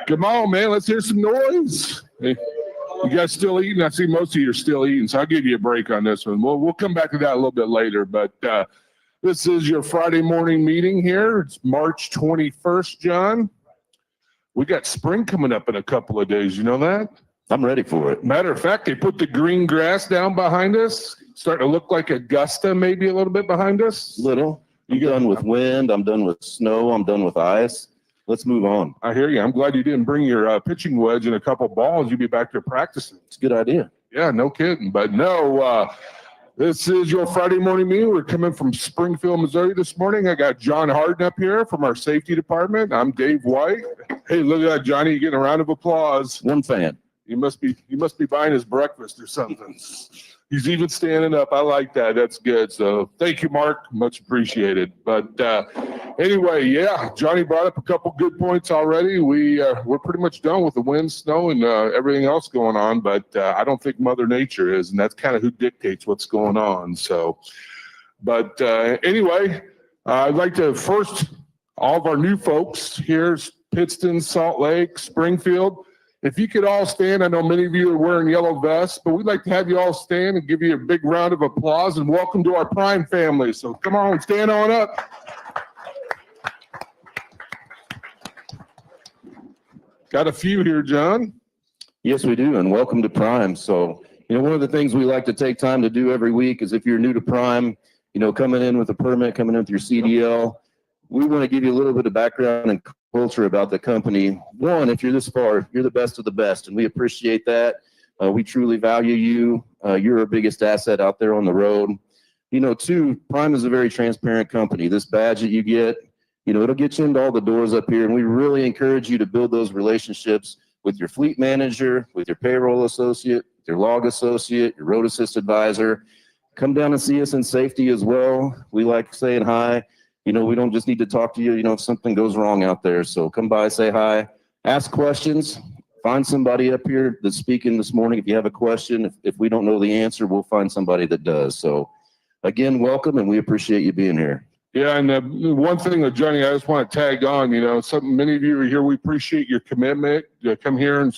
Come on, man. Let's hear some noise. Hey, you guys still eating? I see most of you are still eating, so I'll give you a break on this one. We'll come back to that a little bit later, but this is your Friday morning meeting here. It's March 21st, John. We got spring coming up in a couple of days. You know that? I'm ready for it. Matter of fact, they put the green grass down behind us. Starting to look like Augusta maybe a little bit behind us. Little. I'm done with wind. I'm done with snow. I'm done with ice. Let's move on. I hear you. I'm glad you didn't bring your pitching wedge and a couple balls. You'd be back there practicing. It's a good idea. Yeah, no kidding. But no, this is your Friday morning meeting. We're coming from Springfield, Missouri this morning. I got John Harden up here from our safety department. I'm Dave White. Hey, look at that, Johnny. You're getting a round of applause. One fan. You must be buying his breakfast or something. He's even standing up. I like that. That's good. So thank you, Mark. Much appreciated. But anyway, yeah, Johnny brought up a couple good points already. We're pretty much done with the wind, snow, and everything else going on. But I don't think Mother Nature is, and that's kind of who dictates what's going on. So, but anyway, I'd like to first, all of our new folks here, Pittston, Salt Lake, Springfield. If you could all stand, I know many of you are wearing yellow vests, but we'd like to have you all stand and give you a big round of applause and welcome to our Prime family. So come on, stand on up. Got a few here, John. Yes, we do, and welcome to Prime. So, one of the things we like to take time to do every week is if you're new to Prime, coming in with a permit, coming in with your CDL, we want to give you a little bit of background and culture about the company. One, if you're this far, you're the best of the best, and we appreciate that. We truly value you. You're our biggest asset out there on the road. Two, Prime is a very transparent company. This badge that you get, it'll get you into all the doors up here, and we really encourage you to build those relationships with your fleet manager, with your payroll associate, your log associate, your road assist advisor. Come down and see us in safety as well. We like saying hi. We don't just need to talk to you, if something goes wrong out there. So come by, say hi, ask questions, find somebody up here that's speaking this morning. If you have a question, if we don't know the answer, we'll find somebody that does. So again, welcome, and we appreciate you being here. Yeah, and one thing, Johnny, I just want to tag on, many of you are here. We appreciate your commitment to come here, and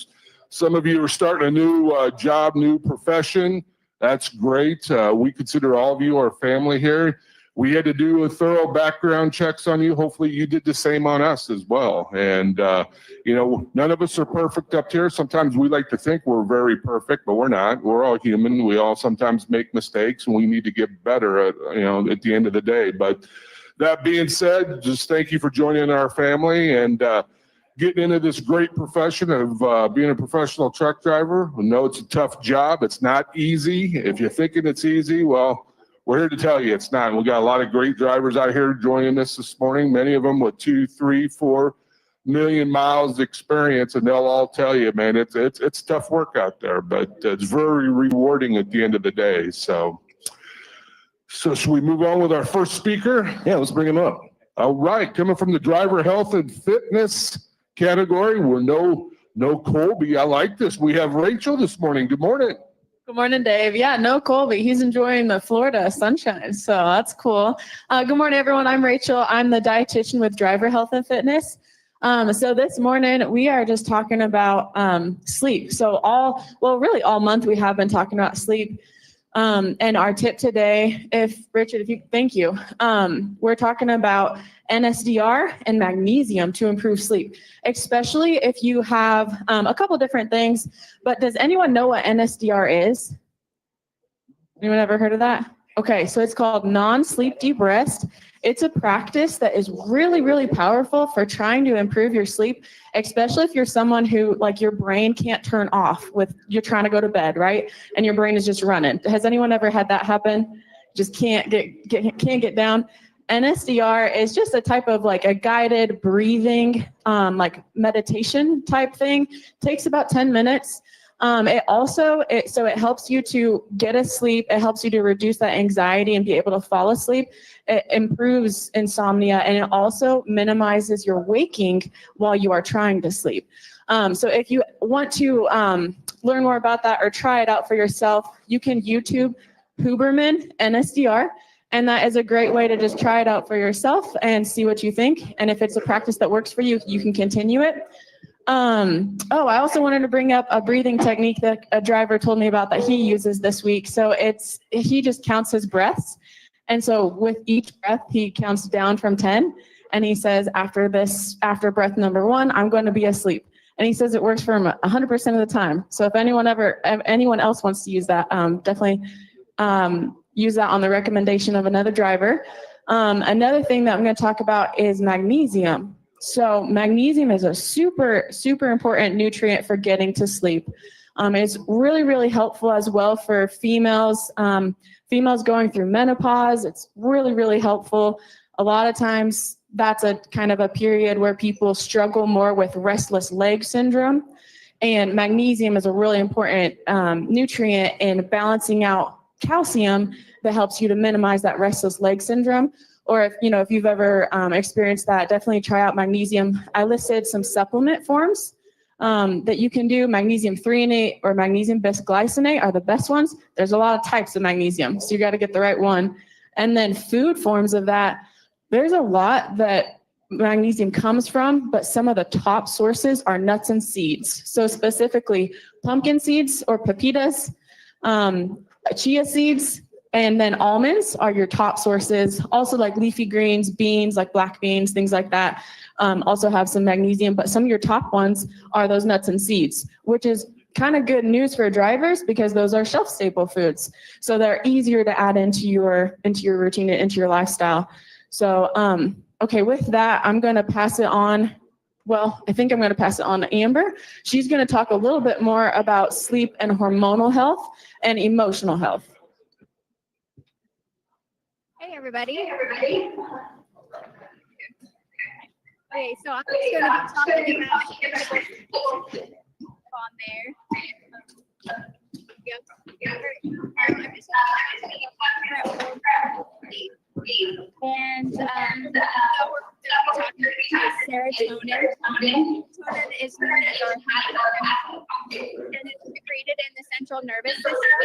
some of you are starting a new job, new profession. That's great. We consider all of you our family here. We had to do a thorough background checks on you. Hopefully you did the same on us as well. And, none of us are perfect up here. Sometimes we like to think we're very perfect, but we're not. We're all human. We all sometimes make mistakes, and we need to get better at the end of the day. But that being said, just thank you for joining our family and getting into this great profession of being a professional truck driver. We know it's a tough job. It's not easy. If you're thinking it's easy, well, we're here to tell you it's not. We got a lot of great drivers out here joining us this morning, many of them with 2, 3, 4 million miles experience, and they'll all tell you, man, it's tough work out there, but it's very rewarding at the end of the day. So should we move on with our first speaker? Yeah, let's bring him up. All right, coming from the driver health and fitness category, we're no Colby. I like this. We have Rachel this morning. Good morning. Good morning, Dave. Yeah, no Colby. He's enjoying the Florida sunshine, so that's cool. Good morning, everyone. I'm Rachel. I'm the dietitian with Driver Health and Fitness. So this morning we are just talking about sleep. So really all month we have been talking about sleep. And our tip today, thank you. We're talking about NSDR and magnesium to improve sleep, especially if you have a couple different things. But does anyone know what NSDR is? Anyone ever heard of that? Okay, so it's called non-sleep deep rest. It's a practice that is really, really powerful for trying to improve your sleep, especially if you're someone who, your brain can't turn off you're trying to go to bed, right? And your brain is just running. Has anyone ever had that happen? Just can't get down. NSDR is just a type of a guided breathing, meditation type thing. Takes about 10 minutes. It helps you to get asleep. It helps you to reduce that anxiety and be able to fall asleep. It improves insomnia, and it also minimizes your waking while you are trying to sleep. So if you want to learn more about that or try it out for yourself, you can YouTube Huberman NSDR. And that is a great way to just try it out for yourself and see what you think. And if it's a practice that works for you, you can continue it. I also wanted to bring up a breathing technique that a driver told me about that he uses this week. So he just counts his breaths. And so with each breath, he counts down from 10. And he says, after breath number 1, I'm going to be asleep. And he says it works for him 100% of the time. So if anyone else wants to use that, definitely use that on the recommendation of another driver. Another thing that I'm going to talk about is magnesium. So magnesium is a super, super important nutrient for getting to sleep. It's really, really helpful as well for females, females going through menopause. It's really, really helpful. A lot of times that's a kind of a period where people struggle more with restless leg syndrome. And magnesium is a really important nutrient in balancing out calcium that helps you to minimize that restless leg syndrome. Or if you've ever experienced that, definitely try out magnesium. I listed some supplement forms that you can do. Magnesium threonate or magnesium bisglycinate are the best ones. There's a lot of types of magnesium, so you got to get the right one. And then food forms of that, there's a lot that magnesium comes from, but some of the top sources are nuts and seeds. So specifically pumpkin seeds or pepitas, chia seeds, and then almonds are your top sources. Also like leafy greens, beans, like black beans, things like that, also have some magnesium, but some of your top ones are those nuts and seeds, which is kind of good news for drivers because those are shelf stable foods. So they're easier to add into your routine and into your lifestyle. So, okay, with that, I'm going to pass it on. Well, I think I'm going to pass it on to Amber. She's going to talk a little bit more about sleep and hormonal health and emotional health. Hey everybody. Okay, so I'm just going to be talking about on there. Yep. I'm just and so we're talking about serotonin. Serotonin is known as our happy chemical, and it's secreted in the central nervous system.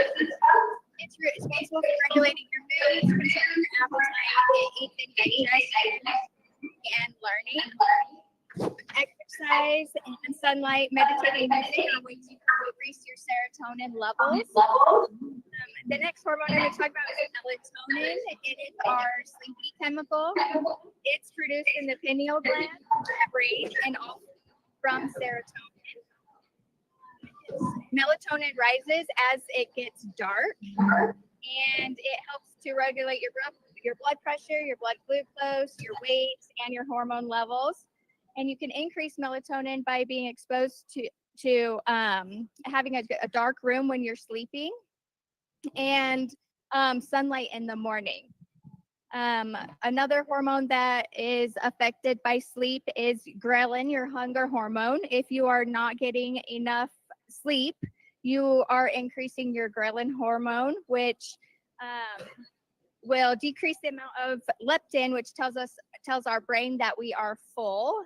It's responsible for regulating your mood, controlling your appetite, eating, digestion, and learning. Exercise and sunlight, meditating, music are ways you can increase your serotonin levels. The next hormone I'm going to talk about is melatonin. It is our sleepy chemical. It's produced in the pineal gland, brain, and also from serotonin. Melatonin rises as it gets dark, and it helps to regulate your blood pressure, your blood glucose, your weight, and your hormone levels. And you can increase melatonin by being exposed to having a dark room when you're sleeping, and sunlight in the morning. Another hormone that is affected by sleep is ghrelin, your hunger hormone. If you are not getting enough sleep, you are increasing your ghrelin hormone, which will decrease the amount of leptin, which tells our brain that we are full.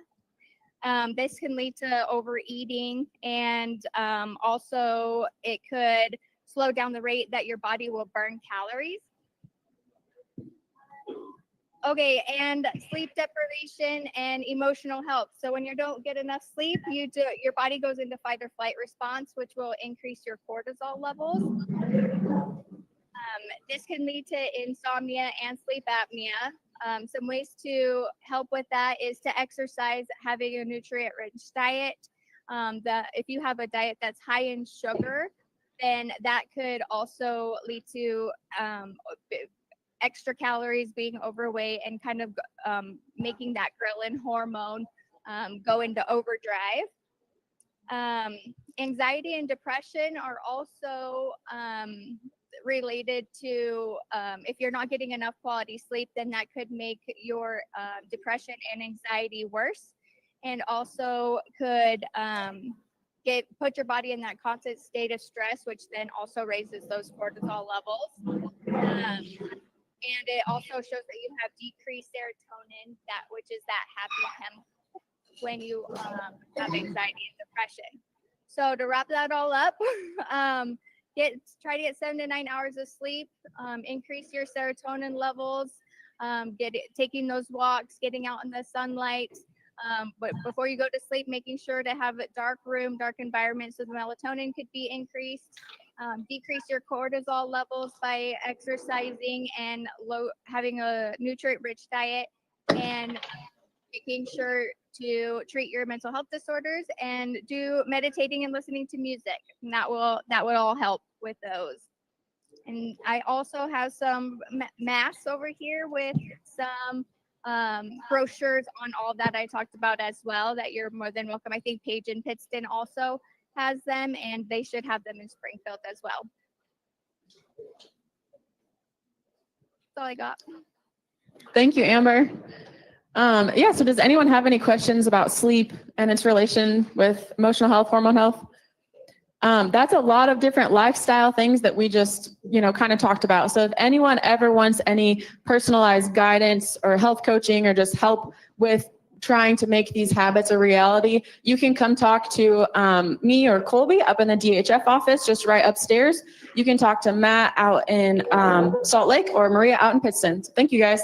This can lead to overeating, and also it could slow down the rate that your body will burn calories. Okay, and sleep deprivation and emotional health. So when you don't get enough sleep, your body goes into fight or flight response, which will increase your cortisol levels. This can lead to insomnia and sleep apnea. Some ways to help with that is to exercise, having a nutrient-rich diet. If you have a diet that's high in sugar, then that could also lead to extra calories, being overweight, and kind of making that ghrelin hormone go into overdrive. Anxiety and depression are also related to if you're not getting enough quality sleep, then that could make your depression and anxiety worse, and also could put your body in that constant state of stress, which then also raises those cortisol levels. And it also shows that you have decreased serotonin, which is that happy chemical, when you have anxiety and depression. So to wrap that all up, try to get 7 to 9 hours of sleep, increase your serotonin levels, taking those walks, getting out in the sunlight, But before you go to sleep, making sure to have a dark room, dark environment, so the melatonin could be increased. Decrease your cortisol levels by exercising and having a nutrient-rich diet, and making sure to treat your mental health disorders and do meditating and listening to music. And that would all help with those. And I also have some masks over here with some brochures on all that I talked about as well, that you're more than welcome. I think Paige in Pittston also has them, and they should have them in Springfield as well. That's all I got. Thank you, Amber. Yeah, so does anyone have any questions about sleep and its relation with emotional health, hormone health? That's a lot of different lifestyle things that we just, kind of talked about. So if anyone ever wants any personalized guidance or health coaching or just help with trying to make these habits a reality, you can come talk to me or Colby up in the DHF office, just right upstairs. You can talk to Matt out in Salt Lake or Maria out in Pittston. So thank you, guys.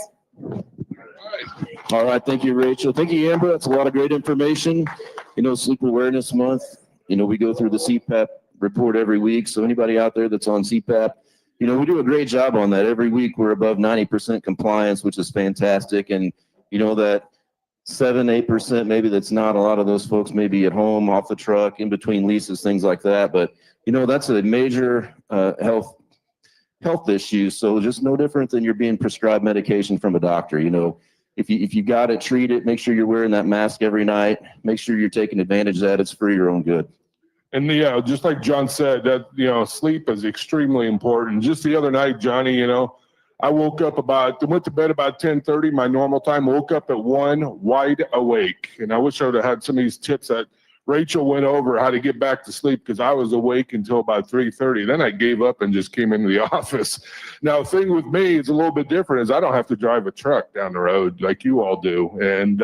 All right. Thank you, Rachel. Thank you, Amber. That's a lot of great information. Sleep Awareness Month. We go through the CPAP report every week. So anybody out there that's on CPAP, we do a great job on that. Every week we're above 90% compliance, which is fantastic. And that 7-8% maybe that's not, a lot of those folks may be at home, off the truck, in between leases, things like that. But that's a major health issue. So just no different than you're being prescribed medication from a doctor. If you got it, treat it. Make sure you're wearing that mask every night. Make sure you're taking advantage of that. It's for your own good. And just like John said, that sleep is extremely important. Just the other night, Johnny, I went to bed about 10:30, my normal time. Woke up at 1, wide awake. And I wish I would have had some of these tips that Rachel went over, how to get back to sleep, because I was awake until about 3:30. Then I gave up and just came into the office. Now, the thing with me is a little bit different, is I don't have to drive a truck down the road like you all do, and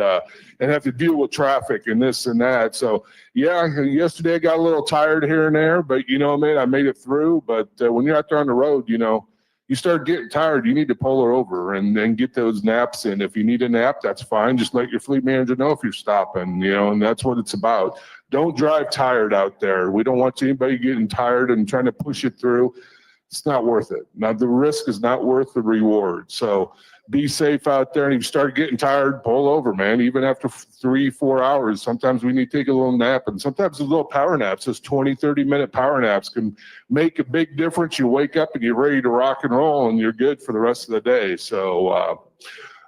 have to deal with traffic and this and that. So yeah, yesterday I got a little tired here and there, but I made it through. But when you're out there on the road, you start getting tired, you need to pull her over and then get those naps in. If you need a nap, that's fine. Just let your fleet manager know if you're stopping, and that's what it's about. Don't drive tired out there. We don't want anybody getting tired and trying to push it through. It's not worth it. Now, the risk is not worth the reward. So be safe out there. And if you start getting tired, pull over, man. Even after 3-4 hours, sometimes we need to take a little nap. And sometimes a little power naps, those 20-30-minute power naps can make a big difference. You wake up and you're ready to rock and roll, and you're good for the rest of the day. So,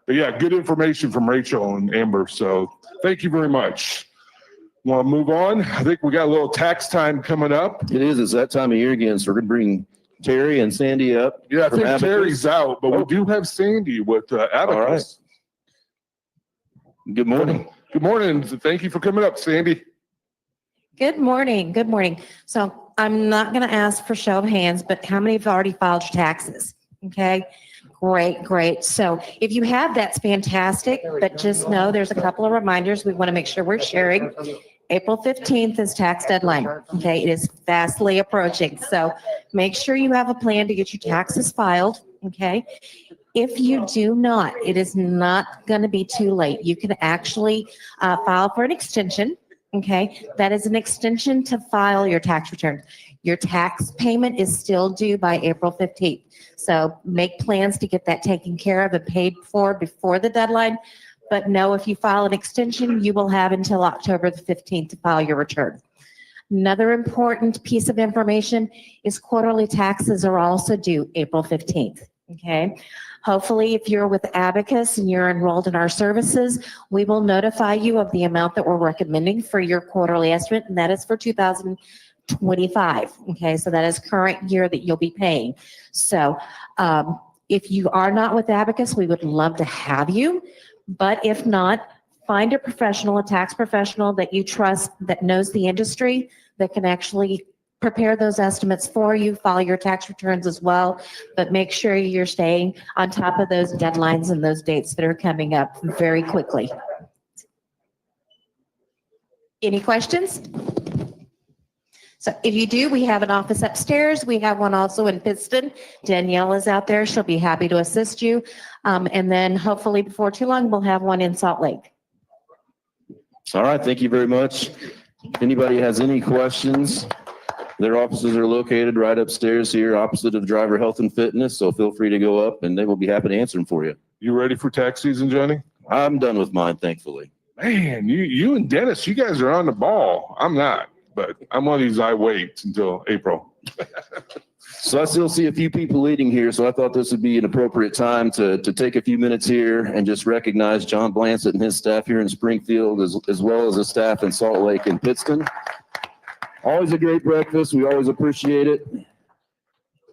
but yeah, good information from Rachel and Amber. So thank you very much. Want to move on? I think we got a little tax time coming up. It is. It's that time of year again. So we're going to bring Terry and Sandy up. Yeah, I think Abacus. Terry's out, but we do have Sandy with Abacus. Right. Good morning. Good morning. Thank you for coming up, Sandy. Good morning. Good morning. So I'm not going to ask for show of hands, but how many have already filed your taxes? Okay. Great. So if you have, that's fantastic, but just know there's a couple of reminders we want to make sure we're sharing. April 15th is tax deadline. Okay. It is fastly approaching. So make sure you have a plan to get your taxes filed. Okay. If you do not, it is not going to be too late. You can actually file for an extension. Okay. That is an extension to file your tax return. Your tax payment is still due by April 15th. So make plans to get that taken care of and paid for before the deadline. But no, if you file an extension, you will have until October the 15th to file your return. Another important piece of information is quarterly taxes are also due April 15th. Okay. Hopefully, if you're with Abacus and you're enrolled in our services, we will notify you of the amount that we're recommending for your quarterly estimate, and that is for 2025. Okay, so that is current year that you'll be paying. So if you are not with Abacus, we would love to have you, but if not, find a professional, a tax professional that you trust, that knows the industry, that can actually prepare those estimates for you, file your tax returns as well, but make sure you're staying on top of those deadlines and those dates that are coming up very quickly. Any questions? So if you do, we have an office upstairs. We have one also in Pittston. Danielle is out there. She'll be happy to assist you. And then hopefully before too long, we'll have one in Salt Lake. All right, thank you very much. If anybody has any questions, their offices are located right upstairs here, opposite of Driver Health and Fitness, so feel free to go up and they will be happy to answer them for you. You ready for tax season, Johnny? I'm done with mine, thankfully. Man, you and Dennis, you guys are on the ball. I'm not, but I'm one of these, I wait until April. So I still see a few people leading here, so I thought this would be an appropriate time to take a few minutes here and just recognize John Blansett and his staff here in Springfield, as well as the staff in Salt Lake and Pittston. Always a great breakfast. We always appreciate it.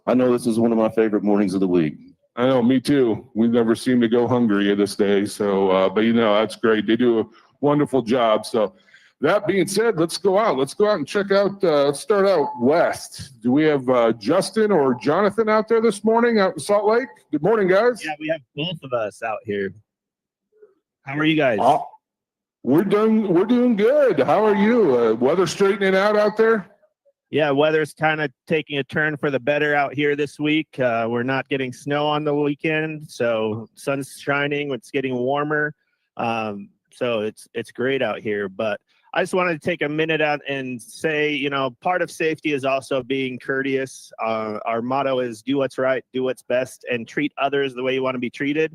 I know this is one of my favorite mornings of the week. I know, me too. We never seem to go hungry this day. So, but that's great. They do a wonderful job. So that being said, let's go out. Let's go out and check out, let's start out west. Do we have Justin or Jonathan out there this morning out in Salt Lake? Good morning, guys. Yeah, we have both of us out here. How are you guys? We're doing good. How are you? Weather straightening out there? Yeah, weather's kind of taking a turn for the better out here this week. We're not getting snow on the weekend, so sun's shining. It's getting warmer, so it's great out here. But I just wanted to take a minute out and say, part of safety is also being courteous. Our motto is do what's right, do what's best, and treat others the way you want to be treated.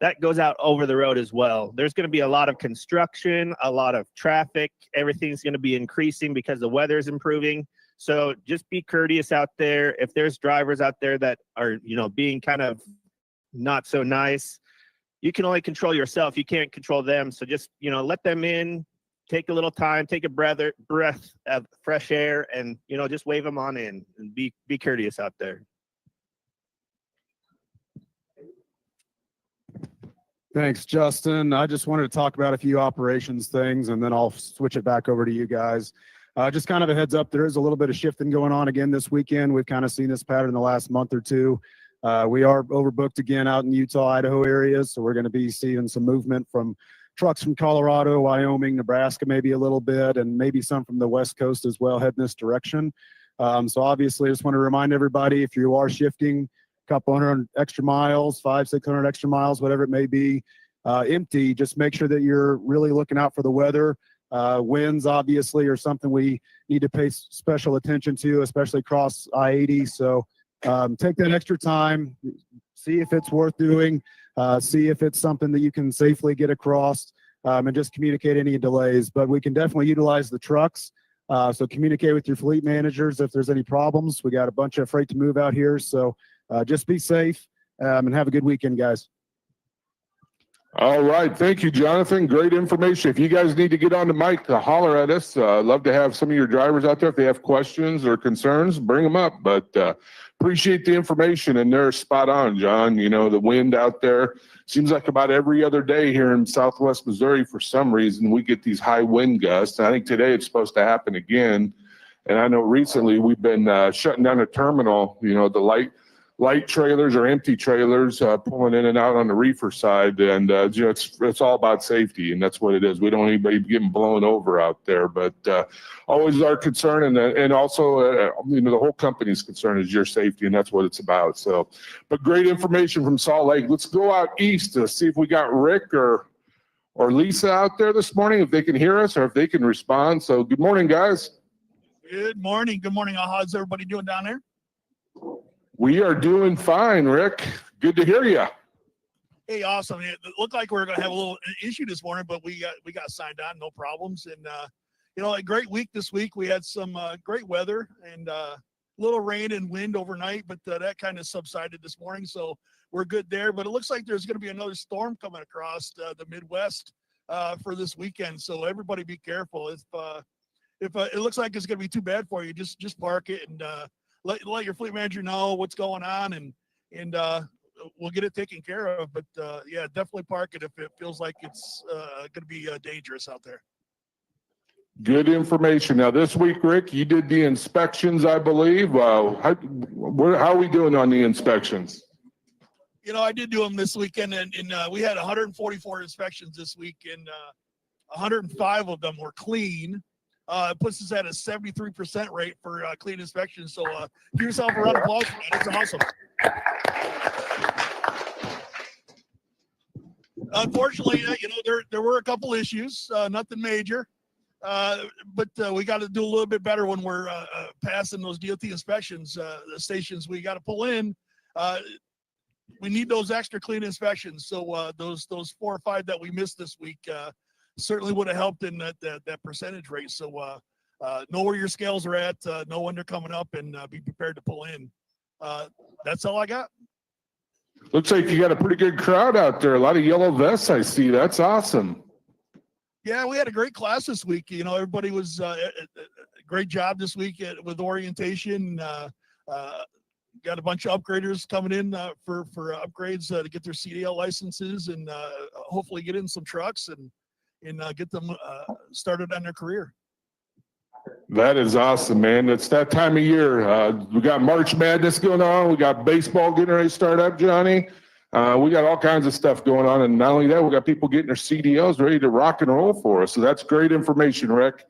That goes out over the road as well. There's going to be a lot of construction, a lot of traffic. Everything's going to be increasing because the weather is improving. So just be courteous out there. If there's drivers out there that are, being kind of not so nice, you can only control yourself. You can't control them. So just, let them in, take a little time, take a breath of fresh air, and, just wave them on in and be courteous out there. Thanks, Justin. I just wanted to talk about a few operations things, and then I'll switch it back over to you guys. Just kind of a heads up, there is a little bit of shifting going on again this weekend. We've kind of seen this pattern in the last month or two. We are overbooked again out in Utah, Idaho areas, so we're going to be seeing some movement from trucks from Colorado, Wyoming, Nebraska, maybe a little bit, and maybe some from the West Coast as well, heading this direction. So obviously, I just want to remind everybody, if you are shifting couple hundred extra miles, 500-600 extra miles, whatever it may be, empty, just make sure that you're really looking out for the weather. Winds obviously are something we need to pay special attention to, especially across I-80. So take that extra time, see if it's worth doing, see if it's something that you can safely get across, and just communicate any delays. But we can definitely utilize the trucks. So communicate with your fleet managers if there's any problems. We got a bunch of freight to move out here. So just be safe and have a good weekend, guys. All right. Thank you, Jonathan. Great information. If you guys need to get on the mic to holler at us, I'd love to have some of your drivers out there. If they have questions or concerns, bring them up. But appreciate the information, and they're spot on, John. The wind out there seems like about every other day here in Southwest Missouri, for some reason, we get these high wind gusts. And I think today it's supposed to happen again. And I know recently we've been shutting down a terminal, the light trailers or empty trailers pulling in and out on the reefer side. And, it's all about safety, and that's what it is. We don't want anybody getting blown over out there, but always our concern. And also, the whole company's concern is your safety, and that's what it's about. So, but great information from Salt Lake. Let's go out east to see if we got Rick or Lisa out there this morning, if they can hear us or if they can respond. So good morning, guys. Good morning. Good morning. How's everybody doing down there? We are doing fine, Rick. Good to hear you. Hey, awesome. It looked like we were going to have a little issue this morning, but we got signed on, no problems. And a great week this week. We had some great weather and a little rain and wind overnight, but that kind of subsided this morning, so we're good there. But it looks like there's going to be another storm coming across the Midwest for this weekend, so everybody be careful. If it looks like it's going to be too bad for you, just park it and let your fleet manager know what's going on, and we'll get it taken care of. But yeah, definitely park it if it feels like it's going to be dangerous out there. Good information. Now this week, Rick, you did the inspections, I believe. How are we doing on the inspections? I did do them this weekend, and we had 144 inspections this week, and 105 of them were clean. It puts us at a 73% rate for clean inspections. So give yourself a round of applause for that. It's awesome. Unfortunately, there were a couple issues, nothing major. But we got to do a little bit better when we're passing those DOT inspections. The stations we got to pull in, we need those extra clean inspections. So those 4 or 5 that we missed this week certainly would have helped in that percentage rate. So know where your scales are at, know when they're coming up, and be prepared to pull in. That's all I got. Looks like you got a pretty good crowd out there. A lot of yellow vests I see. That's awesome. Yeah, we had a great class this week. Everybody was a great job this week with orientation. Got a bunch of upgraders coming in for upgrades to get their CDL licenses and hopefully get in some trucks and get them started on their career. That is awesome, man. It's that time of year. We got March Madness going on. We got baseball getting ready to start up, Johnny. We got all kinds of stuff going on. And not only that, we got people getting their CDLs ready to rock and roll for us. So that's great information, Rick.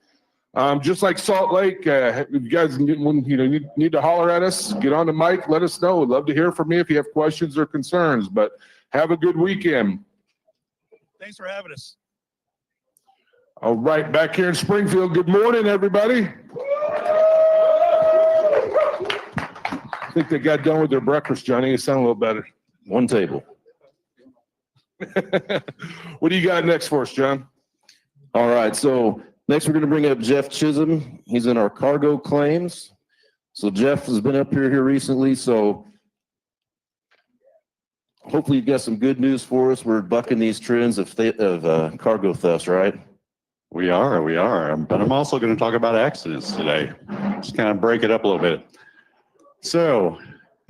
Just like Salt Lake, if you guys need to holler at us, get on the mic, let us know. We'd love to hear from you if you have questions or concerns. But have a good weekend. Thanks for having us. All right, back here in Springfield. Good morning, everybody. I think they got done with their breakfast, Johnny. You sound a little better. One table. What do you got next for us, John? All right, so next we're going to bring up Jeff Chism. He's in our cargo claims. So Jeff has been up here recently, so hopefully you've got some good news for us. We're bucking these trends of cargo thefts, right? We are. But I'm also going to talk about accidents today. Just kind of break it up a little bit. So,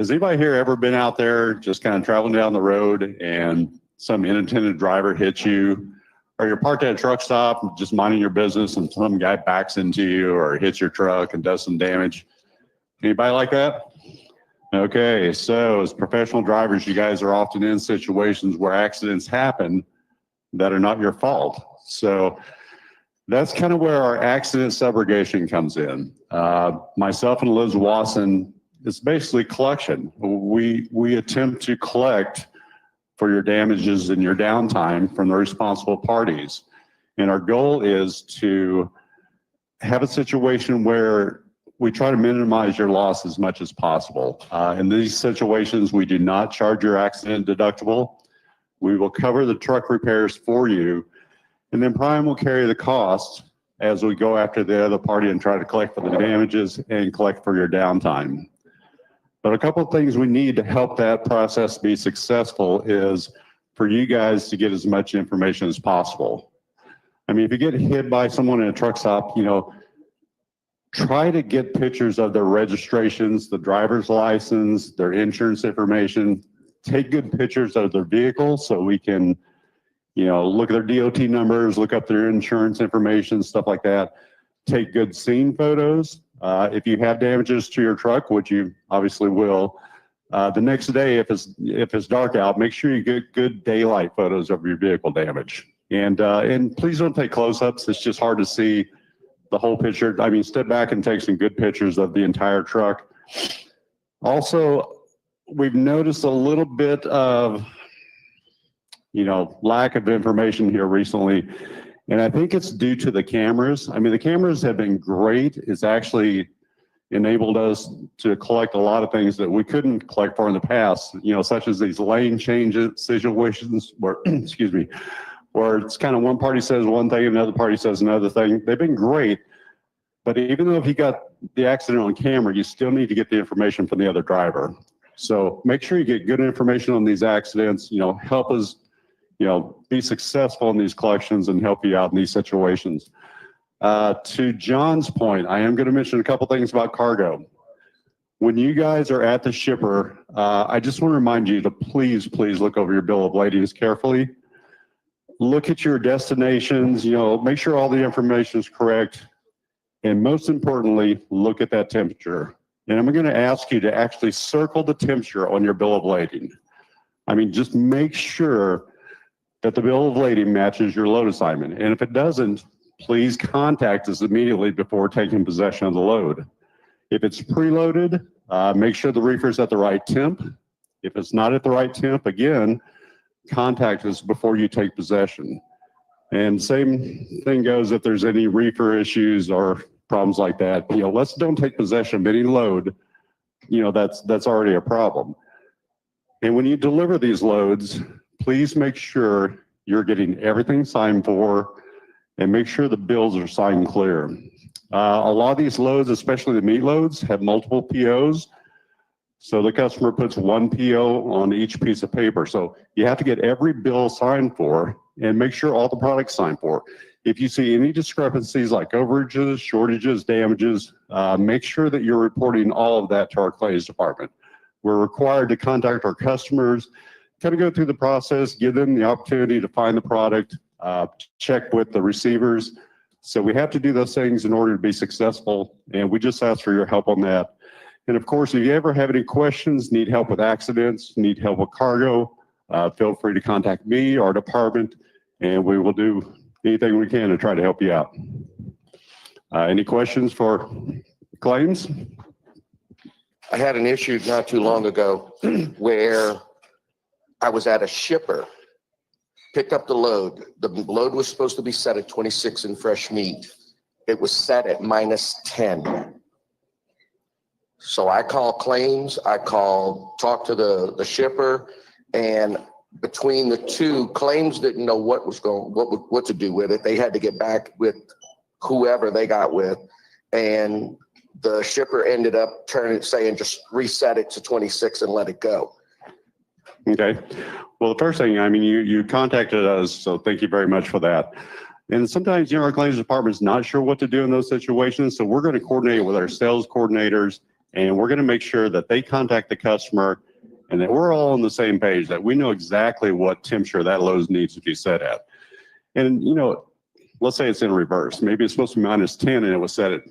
has anybody here ever been out there just kind of traveling down the road and some inattentive driver hits you, or you're parked at a truck stop just minding your business and some guy backs into you or hits your truck and does some damage? Anybody like that? Okay, so as professional drivers, you guys are often in situations where accidents happen that are not your fault. So that's kind of where our accident subrogation comes in. Myself and Liz Wasson, it's basically collection. We attempt to collect for your damages and your downtime from the responsible parties. And our goal is to have a situation where we try to minimize your loss as much as possible. In these situations, we do not charge your accident deductible. We will cover the truck repairs for you, and then Prime will carry the cost as we go after the other party and try to collect for the damages and collect for your downtime. But a couple of things we need to help that process be successful is for you guys to get as much information as possible. I mean, if you get hit by someone in a truck stop, try to get pictures of their registrations, the driver's license, their insurance information. Take good pictures of their vehicle so we can look at their DOT numbers, look up their insurance information, stuff like that. Take good scene photos. If you have damages to your truck, which you obviously will, the next day, if it's dark out, make sure you get good daylight photos of your vehicle damage. And please don't take close-ups. It's just hard to see the whole picture. I mean, step back and take some good pictures of the entire truck. Also, we've noticed a little bit of lack of information here recently. And I think it's due to the cameras. I mean, the cameras have been great. It's actually enabled us to collect a lot of things that we couldn't collect for in the past, such as these lane changes situations where, excuse me, where it's kind of one party says one thing, another party says another thing. They've been great. But even though if you got the accident on camera, you still need to get the information from the other driver. So make sure you get good information on these accidents, help us be successful in these collections and help you out in these situations. To John's point, I am going to mention a couple things about cargo. When you guys are at the shipper, I just want to remind you to please look over your bill of ladings carefully. Look at your destinations, make sure all the information is correct. And most importantly, look at that temperature. And I'm going to ask you to actually circle the temperature on your bill of lading. I mean, just make sure that the bill of lading matches your load assignment. And if it doesn't, please contact us immediately before taking possession of the load. If it's preloaded, make sure the reefer is at the right temp. If it's not at the right temp, again, contact us before you take possession. And same thing goes if there's any reefer issues or problems like that. You know, let's don't take possession of any load. You know, that's already a problem. And when you deliver these loads, please make sure you're getting everything signed for and make sure the bills are signed clear. A lot of these loads, especially the meat loads, have multiple POs. So the customer puts one PO on each piece of paper. So you have to get every bill signed for and make sure all the products signed for. If you see any discrepancies like overages, shortages, damages, make sure that you're reporting all of that to our claims department. We're required to contact our customers, kind of go through the process, give them the opportunity to find the product, check with the receivers. So we have to do those things in order to be successful, and we just ask for your help on that. And of course, if you ever have any questions, need help with accidents, need help with cargo, feel free to contact me, our department, and we will do anything we can to try to help you out. Any questions for claims? I had an issue not too long ago where I was at a shipper, picked up the load. The load was supposed to be set at 26 in fresh meat. It was set at -10. So I called claims, talked to the shipper, and between the two, claims didn't know what to do with it. They had to get back with whoever they got with, and the shipper ended up saying just reset it to 26 and let it go. Okay. Well, the first thing, I mean, you contacted us, so thank you very much for that. And sometimes, you know, our claims department is not sure what to do in those situations. So we're going to coordinate with our sales coordinators, and we're going to make sure that they contact the customer and that we're all on the same page, that we know exactly what temperature that load needs to be set at. And, you know, let's say it's in reverse. Maybe it's supposed to be -10 and it was set at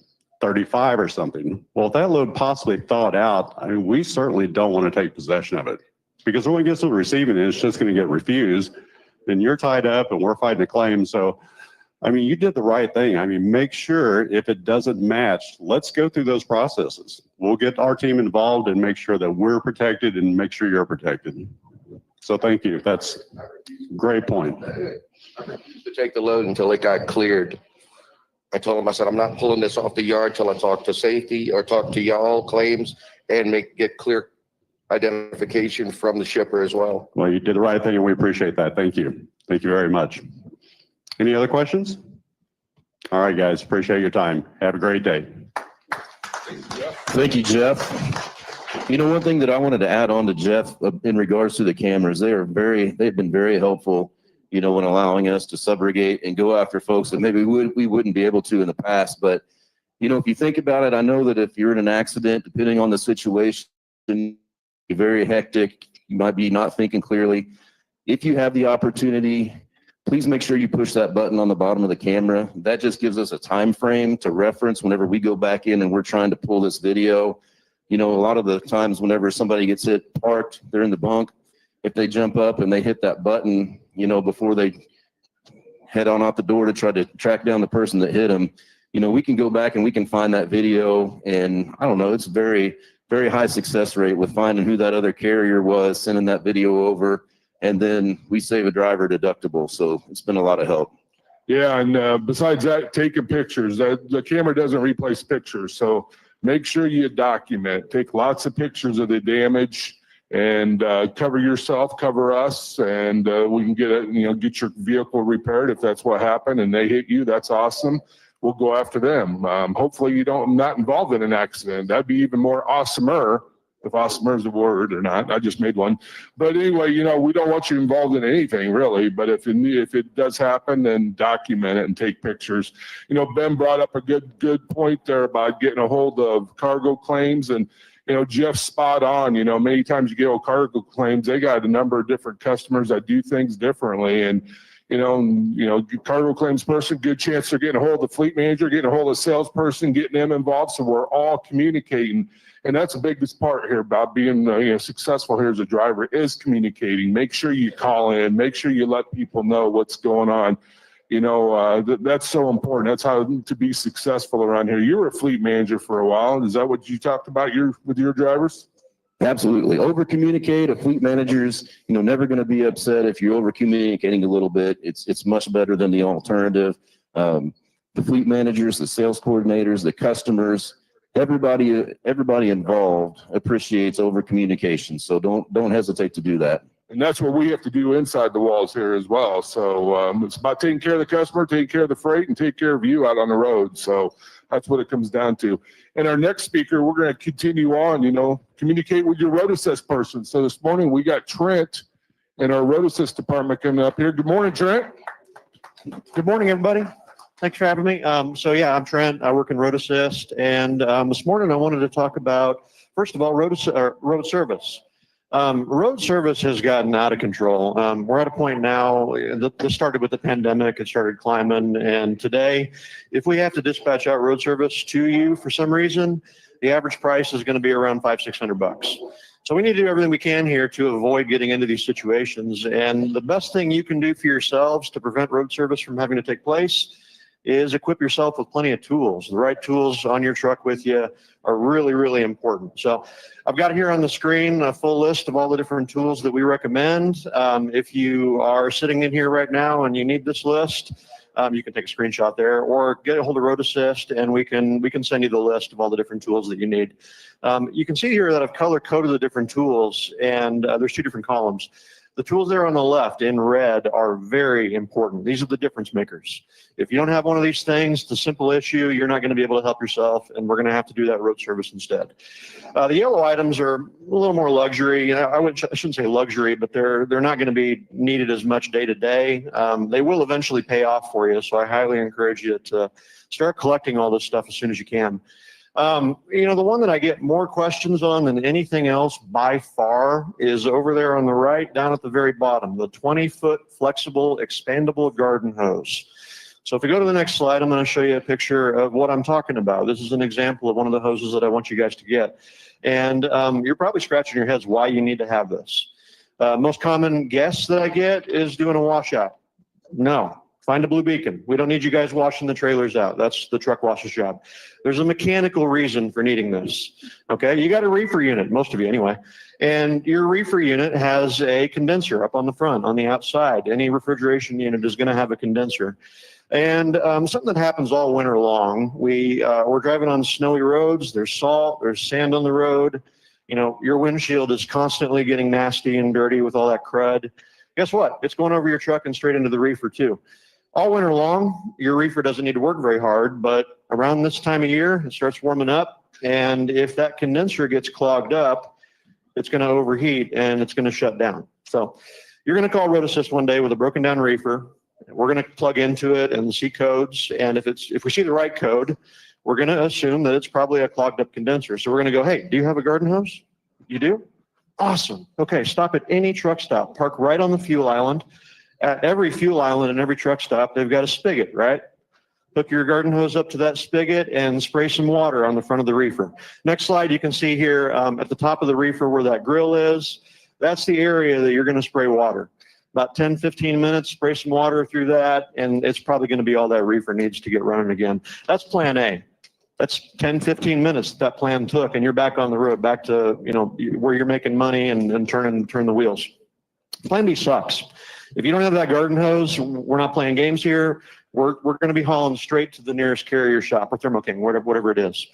35 or something. Well, if that load possibly thawed out, I mean, we certainly don't want to take possession of it, because when it gets to the receiving end, it's just going to get refused. Then you're tied up and we're fighting a claim. So, I mean, you did the right thing. I mean, make sure if it doesn't match, let's go through those processes. We'll get our team involved and make sure that we're protected and make sure you're protected. So thank you. That's a great point. I refused to take the load until it got cleared. I told him, I said, I'm not pulling this off the yard till I talk to safety or talk to y'all claims and get clear identification from the shipper as well. Well, you did the right thing and we appreciate that. Thank you. Thank you very much. Any other questions? All right, guys, appreciate your time. Have a great day. Thank you, Jeff. You know, one thing that I wanted to add on to Jeff in regards to the cameras, they've been very helpful, you know, when allowing us to subrogate and go after folks that maybe we wouldn't be able to in the past. But, you know, if you think about it, I know that if you're in an accident, depending on the situation, you're very hectic, you might be not thinking clearly. If you have the opportunity, please make sure you push that button on the bottom of the camera. That just gives us a time frame to reference whenever we go back in and we're trying to pull this video. You know, a lot of the times whenever somebody gets hit parked, they're in the bunk, if they jump up and they hit that button, you know, before they head on out the door to try to track down the person that hit them, you know, we can go back and we can find that video. And I don't know, it's very, very high success rate with finding who that other carrier was, sending that video over, and then we save a driver deductible. So it's been a lot of help. Yeah, and besides that, taking pictures, the camera doesn't replace pictures. So make sure you document, take lots of pictures of the damage, and cover yourself, cover us, and we can get your vehicle repaired if that's what happened and they hit you. That's awesome. We'll go after them. Hopefully you not involved in an accident. That'd be even more awesomer, if awesomer is a word or not. I just made one. But anyway, you know, we don't want you involved in anything really, but if it does happen, then document it and take pictures. You know, Ben brought up a good point there about getting a hold of cargo claims, and you know, Jeff's spot on. You know, many times you get old cargo claims, they got a number of different customers that do things differently. And, you know, cargo claims person, good chance they're getting a hold of the fleet manager, getting a hold of the salesperson, getting them involved. So we're all communicating. And that's the biggest part here about being successful here as a driver is communicating. Make sure you call in, make sure you let people know what's going on. You know, that's so important. That's how to be successful around here. You were a fleet manager for a while. Is that what you talked about with your drivers? Absolutely. Over communicate. A fleet manager's, never going to be upset if you're over communicating a little bit. It's much better than the alternative. The fleet managers, the sales coordinators, the customers, everybody involved appreciates over communication. So don't hesitate to do that. And that's what we have to do inside the walls here as well. So it's about taking care of the customer, taking care of the freight, and taking care of you out on the road. So that's what it comes down to. And our next speaker, we're going to continue on, communicate with your road assist person. So this morning we got Trent in our road assist department coming up here. Good morning, Trent. Good morning, everybody. Thanks for having me. So yeah, I'm Trent. I work in road assist, and this morning I wanted to talk about, first of all, road service. Road service has gotten out of control. We're at a point now, this started with the pandemic, it started climbing, and today, if we have to dispatch out road service to you for some reason, the average price is going to be around $500-600. So we need to do everything we can here to avoid getting into these situations. And the best thing you can do for yourselves to prevent road service from having to take place is equip yourself with plenty of tools. The right tools on your truck with you are really, really important. So I've got here on the screen a full list of all the different tools that we recommend. If you are sitting in here right now and you need this list, you can take a screenshot there or get a hold of Road Assist and we can send you the list of all the different tools that you need. You can see here that I've color coded the different tools, and there's two different columns. The tools there on the left in red are very important. These are the difference makers. If you don't have one of these things, it's a simple issue. You're not going to be able to help yourself, and we're going to have to do that road service instead. The yellow items are a little more luxury. I shouldn't say luxury, but they're not going to be needed as much day to day. They will eventually pay off for you, so I highly encourage you to start collecting all this stuff as soon as you can. The one that I get more questions on than anything else by far is over there on the right, down at the very bottom, the 20-foot flexible expandable garden hose. So if we go to the next slide, I'm going to show you a picture of what I'm talking about. This is an example of one of the hoses that I want you guys to get. And you're probably scratching your heads why you need to have this. Most common guess that I get is doing a washout. No. Find a blue beacon. We don't need you guys washing the trailers out. That's the truck wash's job. There's a mechanical reason for needing this. Okay, you got a reefer unit, most of you anyway, and your reefer unit has a condenser up on the front, on the outside. Any refrigeration unit is going to have a condenser. And something that happens all winter long, we're driving on snowy roads, there's salt, there's sand on the road. Your windshield is constantly getting nasty and dirty with all that crud. Guess what? It's going over your truck and straight into the reefer too. All winter long, your reefer doesn't need to work very hard, but around this time of year, it starts warming up. And if that condenser gets clogged up, it's going to overheat and it's going to shut down. So you're going to call Road Assist one day with a broken down reefer. We're going to plug into it and see codes. And if we see the right code, we're going to assume that it's probably a clogged up condenser. So we're going to go, hey, do you have a garden hose? You do? Awesome. Okay, stop at any truck stop. Park right on the fuel island. At every fuel island and every truck stop, they've got a spigot, right? Hook your garden hose up to that spigot and spray some water on the front of the reefer. Next slide, you can see here at the top of the reefer where that grill is, that's the area that you're going to spray water. About 10-15 minutes, spray some water through that, and it's probably going to be all that reefer needs to get running again. That's plan A. That's 10-15 minutes that plan took, and you're back on the road, back to where you're making money and turn the wheels. Plan B sucks. If you don't have that garden hose, we're not playing games here. We're going to be hauling straight to the nearest carrier shop or Thermo King, whatever it is.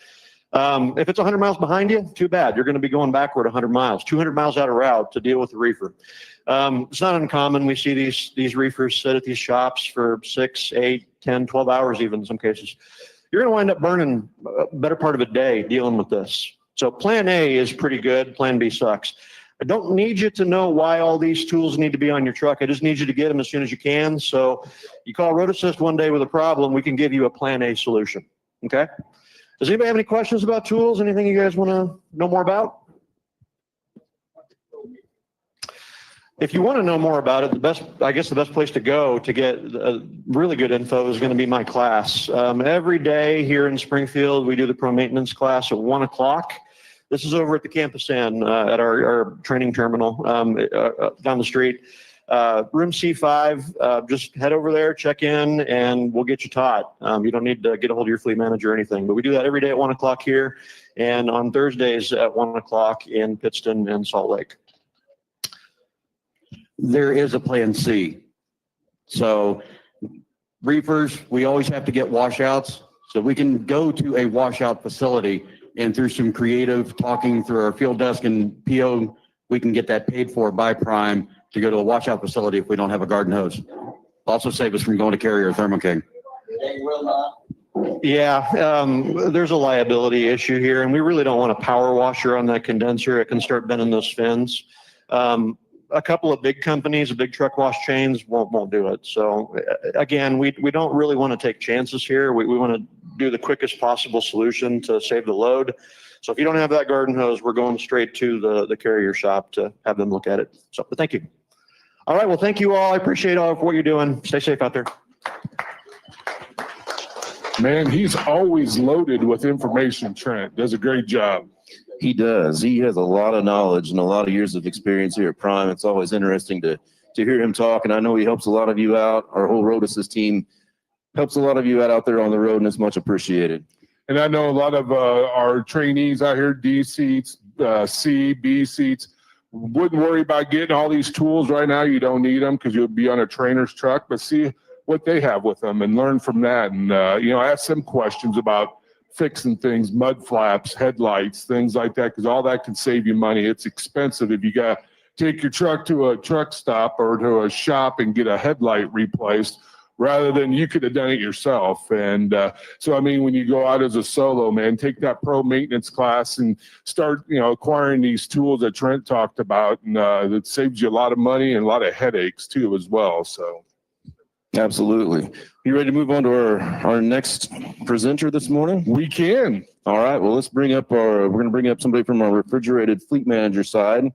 If it's 100 miles behind you, too bad. You're going to be going backward 100 miles, 200 miles out of route to deal with the reefer. It's not uncommon. We see these reefers sit at these shops for 6, 8, 10, 12 hours even in some cases. You're going to wind up burning a better part of a day dealing with this. So plan A is pretty good. Plan B sucks. I don't need you to know why all these tools need to be on your truck. I just need you to get them as soon as you can. So you call Road Assist one day with a problem, we can give you a plan A solution. Okay? Does anybody have any questions about tools? Anything you guys want to know more about? If you want to know more about it, the best place to go to get really good info is going to be my class. Every day here in Springfield, we do the Pro Maintenance class at 1 o'clock. This is over at the Campus Inn at our training terminal down the street. Room C5, just head over there, check in, and we'll get you taught. You don't need to get a hold of your fleet manager or anything, but we do that every day at 1 o'clock here, and on Thursdays at 1 o'clock in Pittston and Salt Lake. There is a plan C. So reefers, we always have to get washouts. So we can go to a washout facility and through some creative talking through our field desk and PO, we can get that paid for by Prime to go to a washout facility if we don't have a garden hose. Also save us from going to Carrier or Thermo King. Yeah, there's a liability issue here, and we really don't want a power washer on that condenser. It can start bending those fins. A couple of big companies, big truck wash chains won't do it. So again, we don't really want to take chances here. We want to do the quickest possible solution to save the load. So if you don't have that garden hose, we're going straight to the Carrier shop to have them look at it. So, but thank you. All right, well, thank you all. I appreciate all of what you're doing. Stay safe out there. Man, he's always loaded with information, Trent. Does a great job. He does. He has a lot of knowledge and a lot of years of experience here at Prime. It's always interesting to hear him talk, and I know he helps a lot of you out. Our whole Road Assist team helps a lot of you out there on the road, and it's much appreciated. And I know a lot of our trainees out here, D seats, C, B seats, wouldn't worry about getting all these tools right now. You don't need them because you'll be on a trainer's truck, but see what they have with them and learn from that. And, ask them questions about fixing things, mud flaps, headlights, things like that, because all that can save you money. It's expensive if you got to take your truck to a truck stop or to a shop and get a headlight replaced rather than you could have done it yourself. And so, I mean, when you go out as a solo, man, take that pro maintenance class and start, acquiring these tools that Trent talked about. And that saves you a lot of money and a lot of headaches too, as well. So. Absolutely. You ready to move on to our next presenter this morning? We can. All right. Well, we're going to bring up somebody from our refrigerated fleet manager side.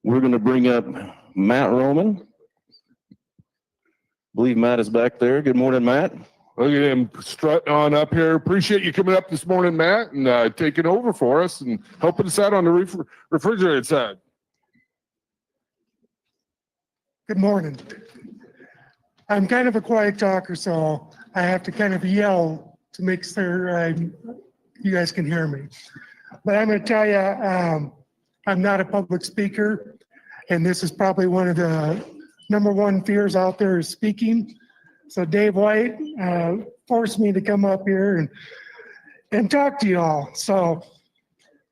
We're going to bring up Matt Roemen. I believe Matt is back there. Good morning, Matt. Look at him strutting on up here. Appreciate you coming up this morning, Matt, and taking over for us and helping us out on the refrigerated side. Good morning. I'm kind of a quiet talker, so I have to kind of yell to make sure you guys can hear me. But I'm going to tell you, I'm not a public speaker, and this is probably one of the #1 fears out there is speaking. So Dave White forced me to come up here and talk to you all. So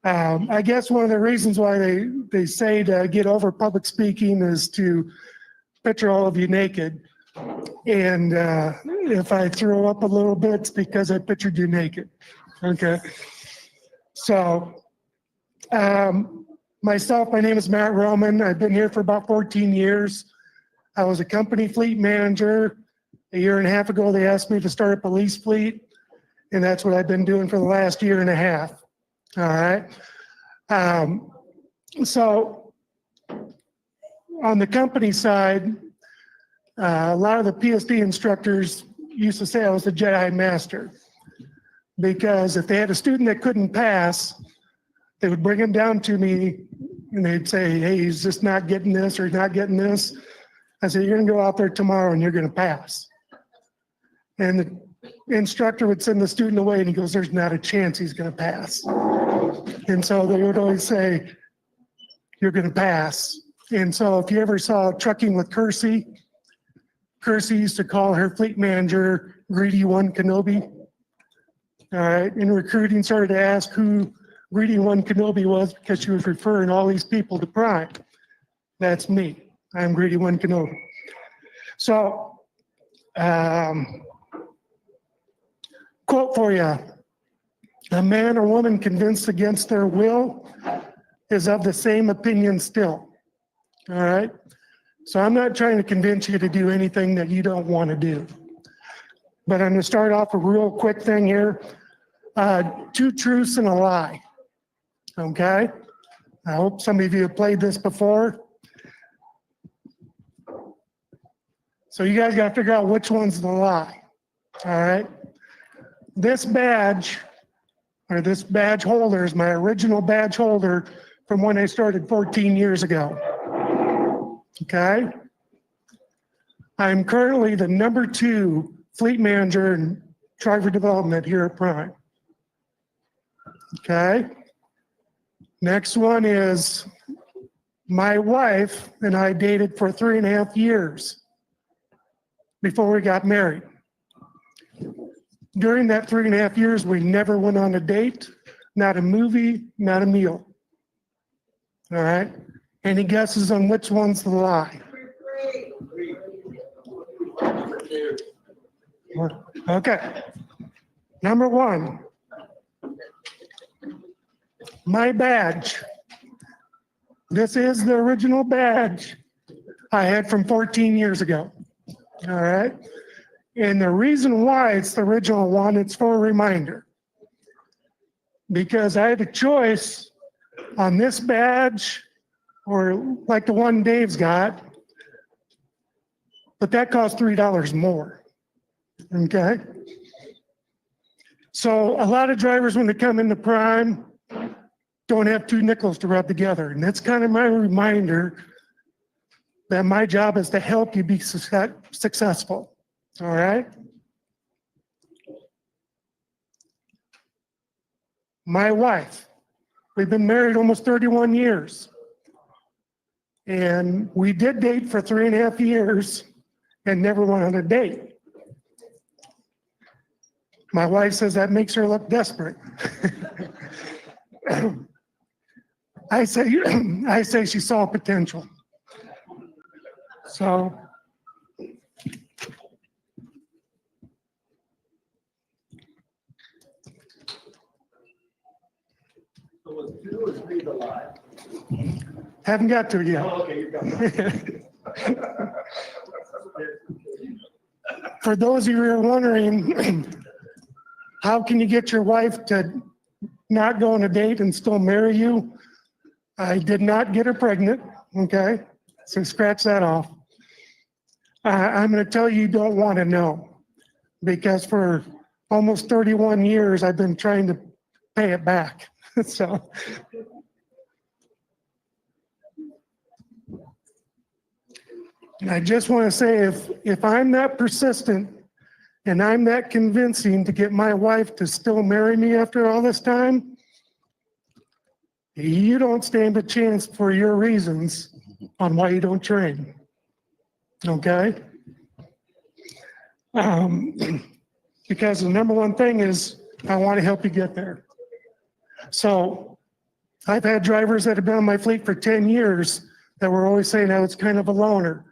I guess one of the reasons why they say to get over public speaking is to picture all of you naked. And if I throw up a little bit, it's because I pictured you naked. Okay. So myself, my name is Matt Roemen. I've been here for about 14 years. I was a company fleet manager. A year and a half ago, they asked me to start a police fleet, and that's what I've been doing for the last year and a half. All right. So on the company side, a lot of the PSD instructors used to say I was a Jedi Master, because if they had a student that couldn't pass, they would bring him down to me and they'd say, hey, he's just not getting this or not getting this. I said, you're going to go out there tomorrow and you're going to pass. And the instructor would send the student away and he goes, there's not a chance he's going to pass. And so they would always say, you're going to pass. And so if you ever saw Trucking with Kersey used to call her fleet manager Greedy One Kenobi. All right, and recruiting started to ask who Greedy One Kenobi was because she was referring all these people to Prime. That's me. I'm Greedy One Kenobi. So, quote for you. A man or woman convinced against their will is of the same opinion still. All right. So I'm not trying to convince you to do anything that you don't want to do. But I'm going to start off a real quick thing here. 2 truths and a lie. Okay? I hope some of you have played this before. So you guys got to figure out which one's the lie. All right? This badge, or this badge holder, is my original badge holder from when I started 14 years ago. Okay. I'm currently the number 2 fleet manager in driver development here at Prime. Okay. Next one is my wife and I dated for 3.5 years before we got married. During that 3.5 years, we never went on a date, not a movie, not a meal. All right. Any guesses on which one's the lie? Okay. Number 1, my badge. This is the original badge I had from 14 years ago. All right. And the reason why it's the original one, it's for a reminder. Because I had a choice on this badge or like the one Dave's got, but that cost $3 more. Okay. So a lot of drivers, when they come into Prime, don't have 2 nickels to rub together. And that's kind of my reminder that my job is to help you be successful. All right. My wife, we've been married almost 31 years. And we did date for 3.5 years and never went on a date. My wife says that makes her look desperate. I say she saw potential. So was 2 or 3 the lie? haven't got to it yet. Oh, okay, you got it. For those of you who are wondering, how can you get your wife to not go on a date and still marry you? I did not get her pregnant, okay? So scratch that off. I'm going to tell you don't want to know, because for almost 31 years, I've been trying to pay it back. So. And I just want to say, if I'm that persistent and I'm that convincing to get my wife to still marry me after all this time, you don't stand a chance for your reasons on why you don't train. Okay? Because the number one thing is I want to help you get there. So I've had drivers that have been on my fleet for 10 years that were always saying I was kind of a loner.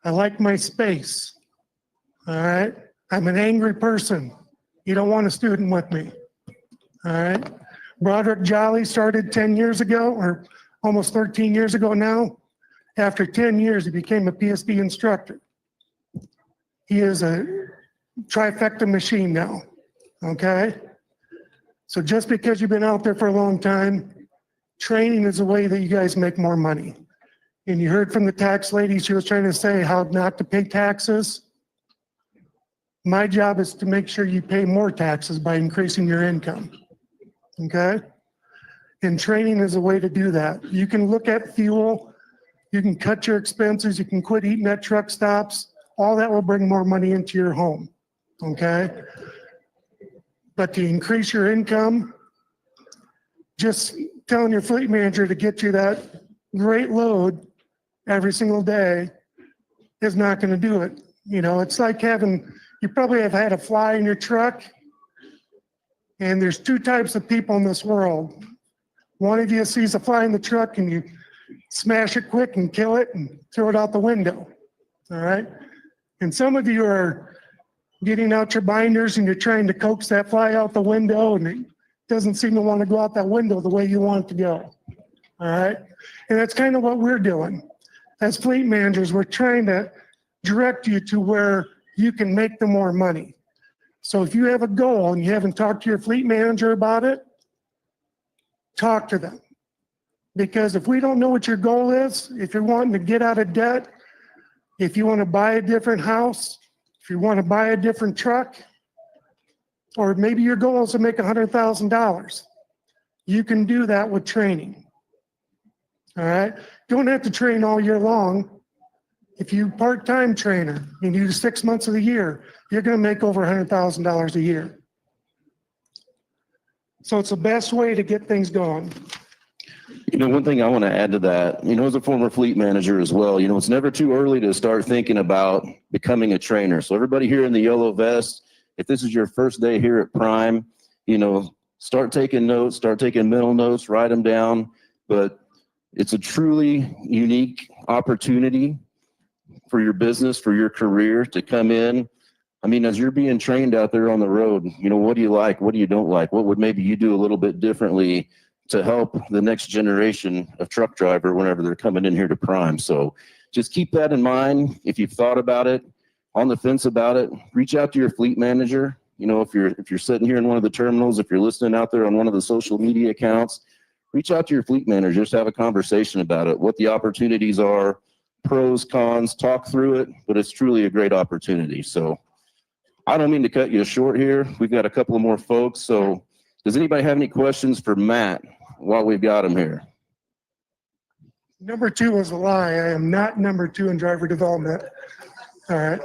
I like my space. All right? I'm an angry person. You don't want a student with me. All right? Broderick Jolly started 10 years ago, or almost 13 years ago now. After 10 years, he became a PSD instructor. He is a trifecta machine now. Okay? So just because you've been out there for a long time, training is a way that you guys make more money. And you heard from the tax lady, she was trying to say how not to pay taxes. My job is to make sure you pay more taxes by increasing your income. Okay? And training is a way to do that. You can look at fuel, you can cut your expenses, you can quit eating at truck stops. All that will bring more money into your home. Okay? But to increase your income, just telling your fleet manager to get you that great load every single day is not going to do it. You know, it's like you probably have had a fly in your truck, and there's 2 types of people in this world. One of you sees a fly in the truck and you smash it quick and kill it and throw it out the window. All right? And some of you are getting out your binders and you're trying to coax that fly out the window, and it doesn't seem to want to go out that window the way you want it to go. All right? And that's kind of what we're doing. As fleet managers, we're trying to direct you to where you can make the more money. So if you have a goal and you haven't talked to your fleet manager about it, talk to them. Because if we don't know what your goal is, if you're wanting to get out of debt, if you want to buy a different house, if you want to buy a different truck, or maybe your goal is to make $100,000, you can do that with training. All right. Don't have to train all year long. If you part-time trainer, you do 6 months of the year, you're going to make over $100,000 a year. So it's the best way to get things going. You know, one thing I want to add to that, you know, as a former fleet manager as well, you know, it's never too early to start thinking about becoming a trainer. So everybody here in the yellow vest, if this is your first day here at Prime, you know, start taking notes, start taking mental notes, write them down. But it's a truly unique opportunity for your business, for your career to come in. I mean, as you're being trained out there on the road, you know, what do you like? What do you don't like? What would maybe you do a little bit differently to help the next generation of truck driver whenever they're coming in here to Prime? So just keep that in mind. If you've thought about it, on the fence about it, reach out to your fleet manager. You know, if you're sitting here in one of the terminals, if you're listening out there on one of the social media accounts, reach out to your fleet manager, just have a conversation about it, what the opportunities are, pros, cons, talk through it, but it's truly a great opportunity. So I don't mean to cut you short here. We've got a couple of more folks. So does anybody have any questions for Matt while we've got him here? Number 2 is a lie. I am not number 2 in driver development. All right.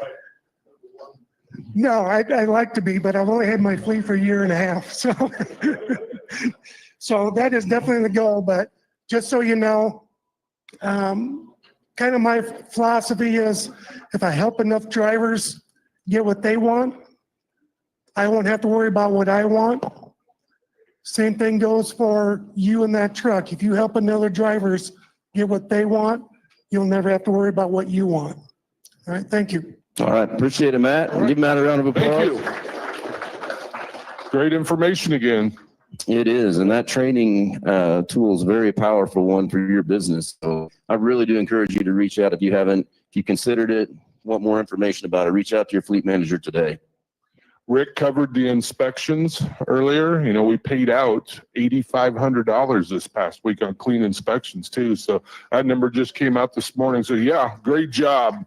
No, I like to be, but I've only had my fleet for a year and a half. So, so that is definitely the goal. But just so you know, kind of my philosophy is if I help enough drivers get what they want, I won't have to worry about what I want. Same thing goes for you in that truck. If you help another drivers get what they want, you'll never have to worry about what you want. All right, thank you. All right, appreciate it, Matt. Give Matt a round of applause. Thank you. Great information again. It is, and that training tool is a very powerful one for your business. So I really do encourage you to reach out if you haven't, if you considered it, want more information about it, reach out to your fleet manager today. Rick covered the inspections earlier. You know, we paid out $8,500 this past week on clean inspections too. So that number just came out this morning. So yeah, great job.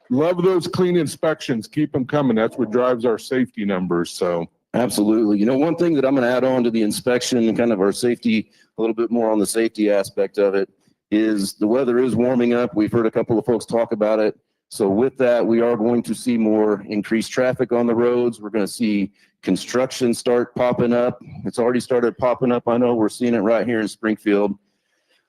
Love those clean inspections. Keep them coming. That's what drives our safety numbers. So absolutely. You know, one thing that I'm going to add on to the inspection and kind of our safety, a little bit more on the safety aspect of it, is the weather is warming up. We've heard a couple of folks talk about it. So with that, we are going to see more increased traffic on the roads. We're going to see construction start popping up. It's already started popping up. I know we're seeing it right here in Springfield.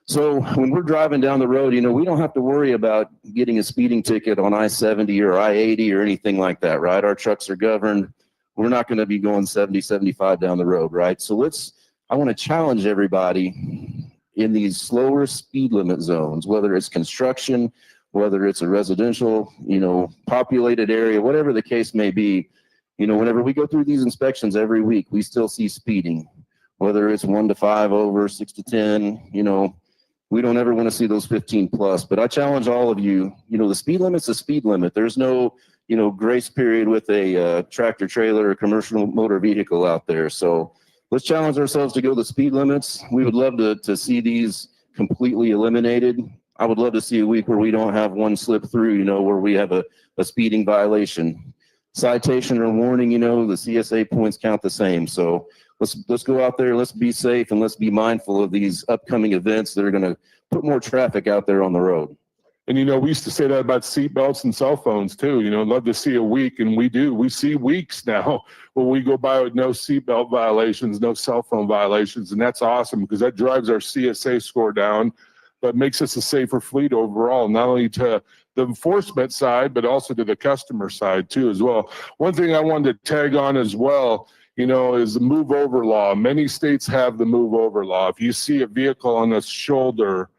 So when we're driving down the road, you know, we don't have to worry about getting a speeding ticket on I-70 or I-80 or anything like that, right? Our trucks are governed. We're not going to be going 70, 75 down the road, right? So I want to challenge everybody in these slower speed limit zones, whether it's construction, whether it's a residential, you know, populated area, whatever the case may be. You know, whenever we go through these inspections every week, we still see speeding, whether it's 1 to 5 over, 6 to 10, you know, we don't ever want to see those 15 plus, but I challenge all of you, you know, the speed limit's a speed limit. There's no, you know, grace period with a tractor trailer or commercial motor vehicle out there. So let's challenge ourselves to go the speed limits. We would love to see these completely eliminated. I would love to see a week where we don't have one slip through, you know, where we have a speeding violation. Citation or warning, you know, the CSA points count the same. So let's go out there, let's be safe, and let's be mindful of these upcoming events that are going to put more traffic out there on the road. And, you know, we used to say that about seatbelts and cell phones too. You know, love to see a week, and we do. We see weeks now where we go by with no seatbelt violations, no cell phone violations, and that's awesome because that drives our CSA score down, but makes us a safer fleet overall, not only to the enforcement side, but also to the customer side too as well. One thing I wanted to tag on as well, you know, is the move over law. Many states have the move over law. If you see a vehicle on the shoulder,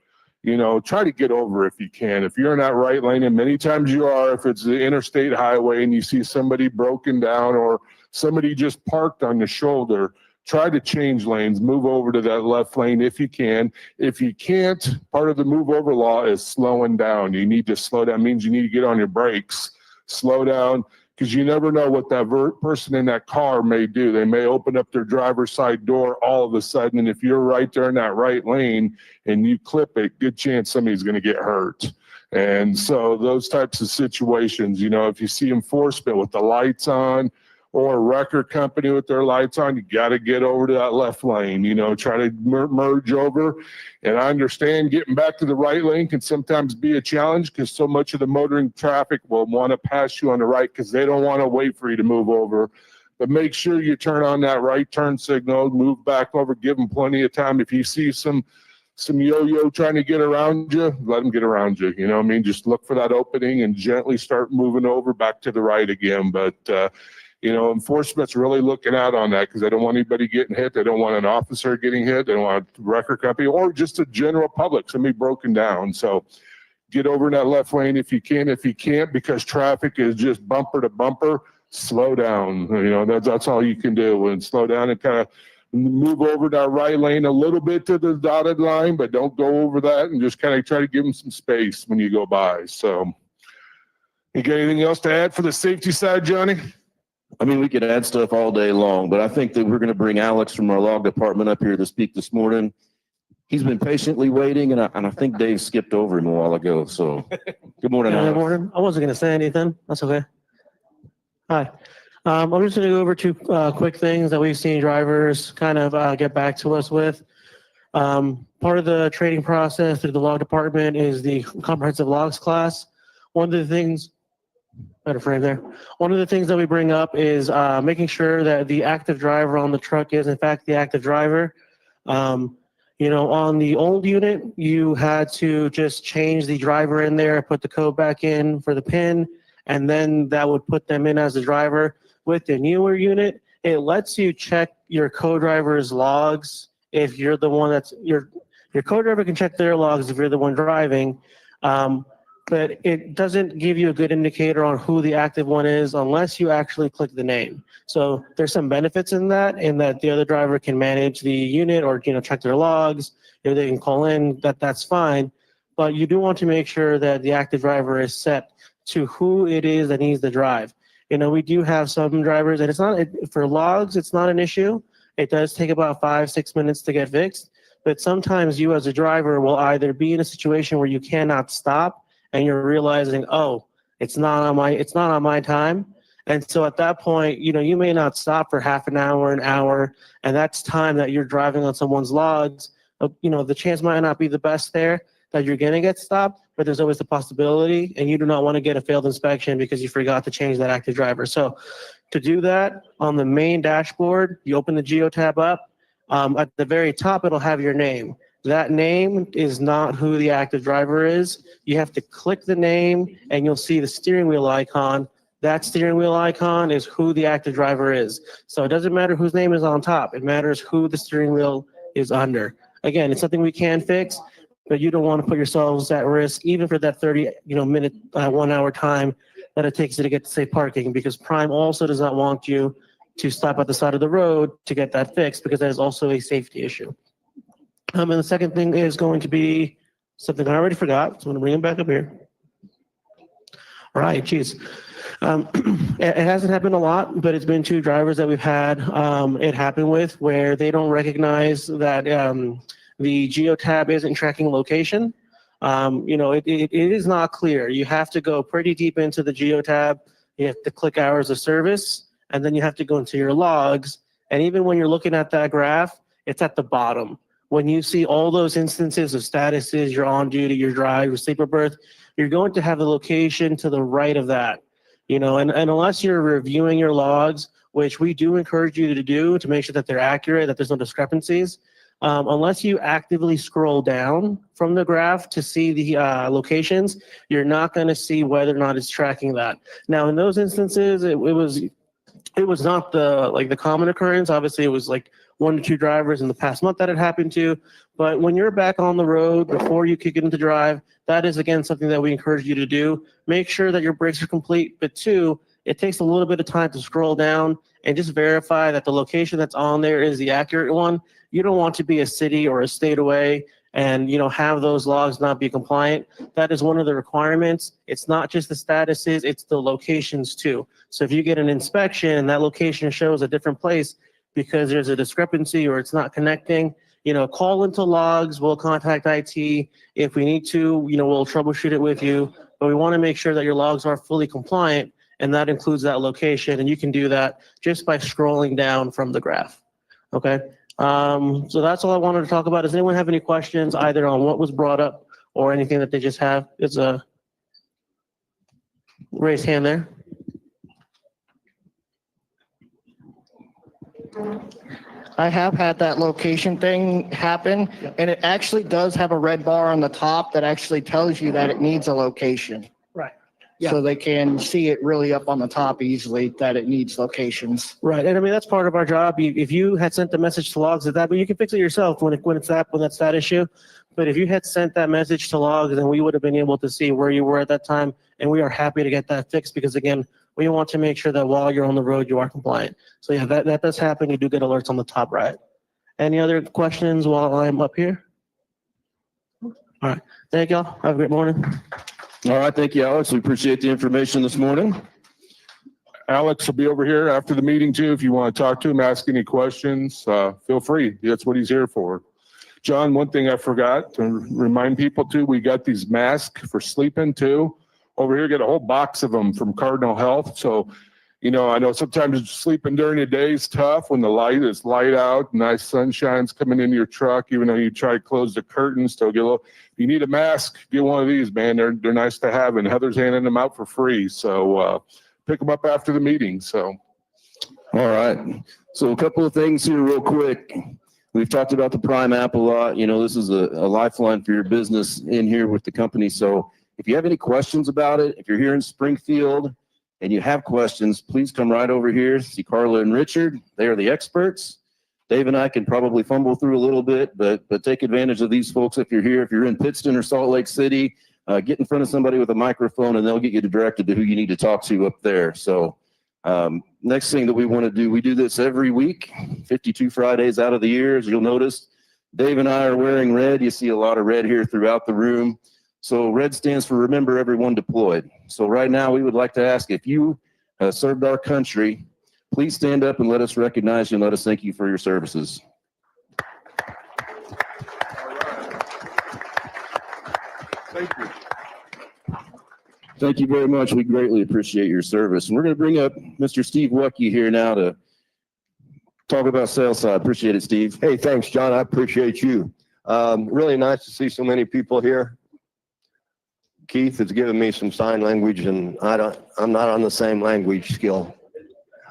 you know, try to get over if you can. If you're in that right lane, and many times you are, if it's the interstate highway and you see somebody broken down or somebody just parked on the shoulder, try to change lanes, move over to that left lane if you can. If you can't, part of the move over law is slowing down. You need to slow down. It means you need to get on your brakes, slow down, because you never know what that person in that car may do. They may open up their driver's side door all of a sudden, and if you're right there in that right lane and you clip it, good chance somebody's going to get hurt. And so those types of situations, you know, if you see enforcement with the lights on, or a wrecker company with their lights on, you got to get over to that left lane, you know, try to merge over. And I understand getting back to the right lane can sometimes be a challenge because so much of the motoring traffic will want to pass you on the right because they don't want to wait for you to move over. But make sure you turn on that right turn signal, move back over, give them plenty of time. If you see some yo-yo trying to get around you, let them get around you. You know what I mean? Just look for that opening and gently start moving over back to the right again. But, you know, enforcement's really looking out on that because they don't want anybody getting hit. They don't want an officer getting hit. They don't want a wrecker company or just a general public, somebody broken down. So get over in that left lane if you can. If you can't, because traffic is just bumper to bumper, slow down. You know, that's all you can do, and slow down and kind of move over that right lane a little bit to the dotted line, but don't go over that, and just kind of try to give them some space when you go by. So you got anything else to add for the safety side, Johnny? I mean, we could add stuff all day long, but I think that we're going to bring Alex from our log department up here to speak this morning. He's been patiently waiting, and I think Dave skipped over him a while ago. So good morning, Good Alex. morning. I wasn't going to say anything. That's okay. Hi. I'm just going to go over two quick things that we've seen drivers kind of get back to us with. Part of the training process through the log department is the comprehensive logs class. One of the things, better frame there. One of the things that we bring up is making sure that the active driver on the truck is in fact the active driver. You know, on the old unit, you had to just change the driver in there, put the code back in for the PIN, and then that would put them in as the driver. With the newer unit, it lets you check your co-driver's logs if you're the one that's your co-driver can check their logs if you're the one driving, but it doesn't give you a good indicator on who the active one is unless you actually click the name. So there's some benefits in that the other driver can manage the unit or check their logs. If they can call in, that's fine. But you do want to make sure that the active driver is set to who it is that needs the drive. You know, we do have some drivers, and it's not for logs, it's not an issue. It does take about 5-6 minutes to get fixed, but sometimes you as a driver will either be in a situation where you cannot stop and you're realizing, oh, it's not on my time. And so at that point, you may not stop for half an hour, and that's time that you're driving on someone's logs. The chance might not be the best there that you're going to get stopped, but there's always the possibility, and you do not want to get a failed inspection because you forgot to change that active driver. So to do that, on the main dashboard, you open the Geo tab up. At the very top, it'll have your name. That name is not who the active driver is. You have to click the name, and you'll see the steering wheel icon. That steering wheel icon is who the active driver is. So it doesn't matter whose name is on top. It matters who the steering wheel is under. Again, it's something we can fix, but you don't want to put yourselves at risk, even for that 30-minute, 1 hour time that it takes you to get to safe parking, because Prime also does not want you to stop at the side of the road to get that fixed, because that is also a safety issue. And the second thing is going to be something I already forgot, so I'm going to bring it back up here. All right, geez. It hasn't happened a lot, but it's been two drivers that we've had it happen with where they don't recognize that the Geo tab isn't tracking location. It is not clear. You have to go pretty deep into the Geo tab. You have to click hours of service, and then you have to go into your logs. And even when you're looking at that graph, it's at the bottom. When you see all those instances of statuses, you're on duty, your drive, your sleeper berth, you're going to have the location to the right of that. And unless you're reviewing your logs, which we do encourage you to do to make sure that they're accurate, that there's no discrepancies, unless you actively scroll down from the graph to see the locations, you're not going to see whether or not it's tracking that. Now, in those instances, it was not the common occurrence. Obviously, it was like 1 to 2 drivers in the past month that it happened to. But when you're back on the road before you kick it into drive, that is, again, something that we encourage you to do. Make sure that your brakes are complete. But 2, it takes a little bit of time to scroll down and just verify that the location that's on there is the accurate one. You don't want to be a city or a state away and have those logs not be compliant. That is one of the requirements. It's not just the statuses, it's the locations too. So if you get an inspection and that location shows a different place because there's a discrepancy or it's not connecting, call into logs, we'll contact IT. If we need to, we'll troubleshoot it with you. But we want to make sure that your logs are fully compliant and that includes that location. And you can do that just by scrolling down from the graph. Okay. So that's all I wanted to talk about. Does anyone have any questions either on what was brought up or anything that they just have? It's a raised hand there. I have had that location thing happen, and it actually does have a red bar on the top that actually tells you that it needs a location. Right. So they can see it really up on the top easily that it needs locations. Right. And I mean, that's part of our job. If you had sent the message to logs at that, but you can fix it yourself when that's that issue. But if you had sent that message to logs, then we would have been able to see where you were at that time. And we are happy to get that fixed because again, we want to make sure that while you're on the road, you are compliant. So yeah, that does happen. You do get alerts on the top right. Any other questions while I'm up here? All right. Thank y'all. Have a great morning. All right, thank you, Alex. We appreciate the information this morning. Alex will be over here after the meeting too. If you want to talk to him, ask any questions, feel free. That's what he's here for. John, one thing I forgot to remind people too, we got these masks for sleeping too. Over here, get a whole box of them from Cardinal Health. So, you know, I know sometimes sleeping during the day is tough when the light is light out, nice sunshine's coming into your truck, even though you try to close the curtains, still get a little, if you need a mask, get one of these, man. They're nice to have, and Heather's handing them out for free. So pick them up after the meeting. So. All right. So a couple of things here real quick. We've talked about the Prime app a lot. You know, this is a lifeline for your business in here with the company. So if you have any questions about it, if you're here in Springfield and you have questions, please come right over here. See Carla and Richard. They are the experts. Dave and I can probably fumble through a little bit, but take advantage of these folks if you're here. If you're in Pittston or Salt Lake City, get in front of somebody with a microphone and they'll get you directed to who you need to talk to up there. So next thing that we want to do, we do this every week, 52 Fridays out of the year. As you'll notice, Dave and I are wearing red. You see a lot of red here throughout the room. So red stands for Remember Everyone Deployed. So right now we would like to ask if you served our country, please stand up and let us recognize you and let us thank you for your services. Thank you. Thank you very much. We greatly appreciate your service. And we're going to bring up Mr. Steve Wutke here now to talk about sales side. Appreciate it, Steve. Hey, thanks, John. I appreciate you. Really nice to see so many people here. Keith has given me some sign language, and I'm not on the same language skill.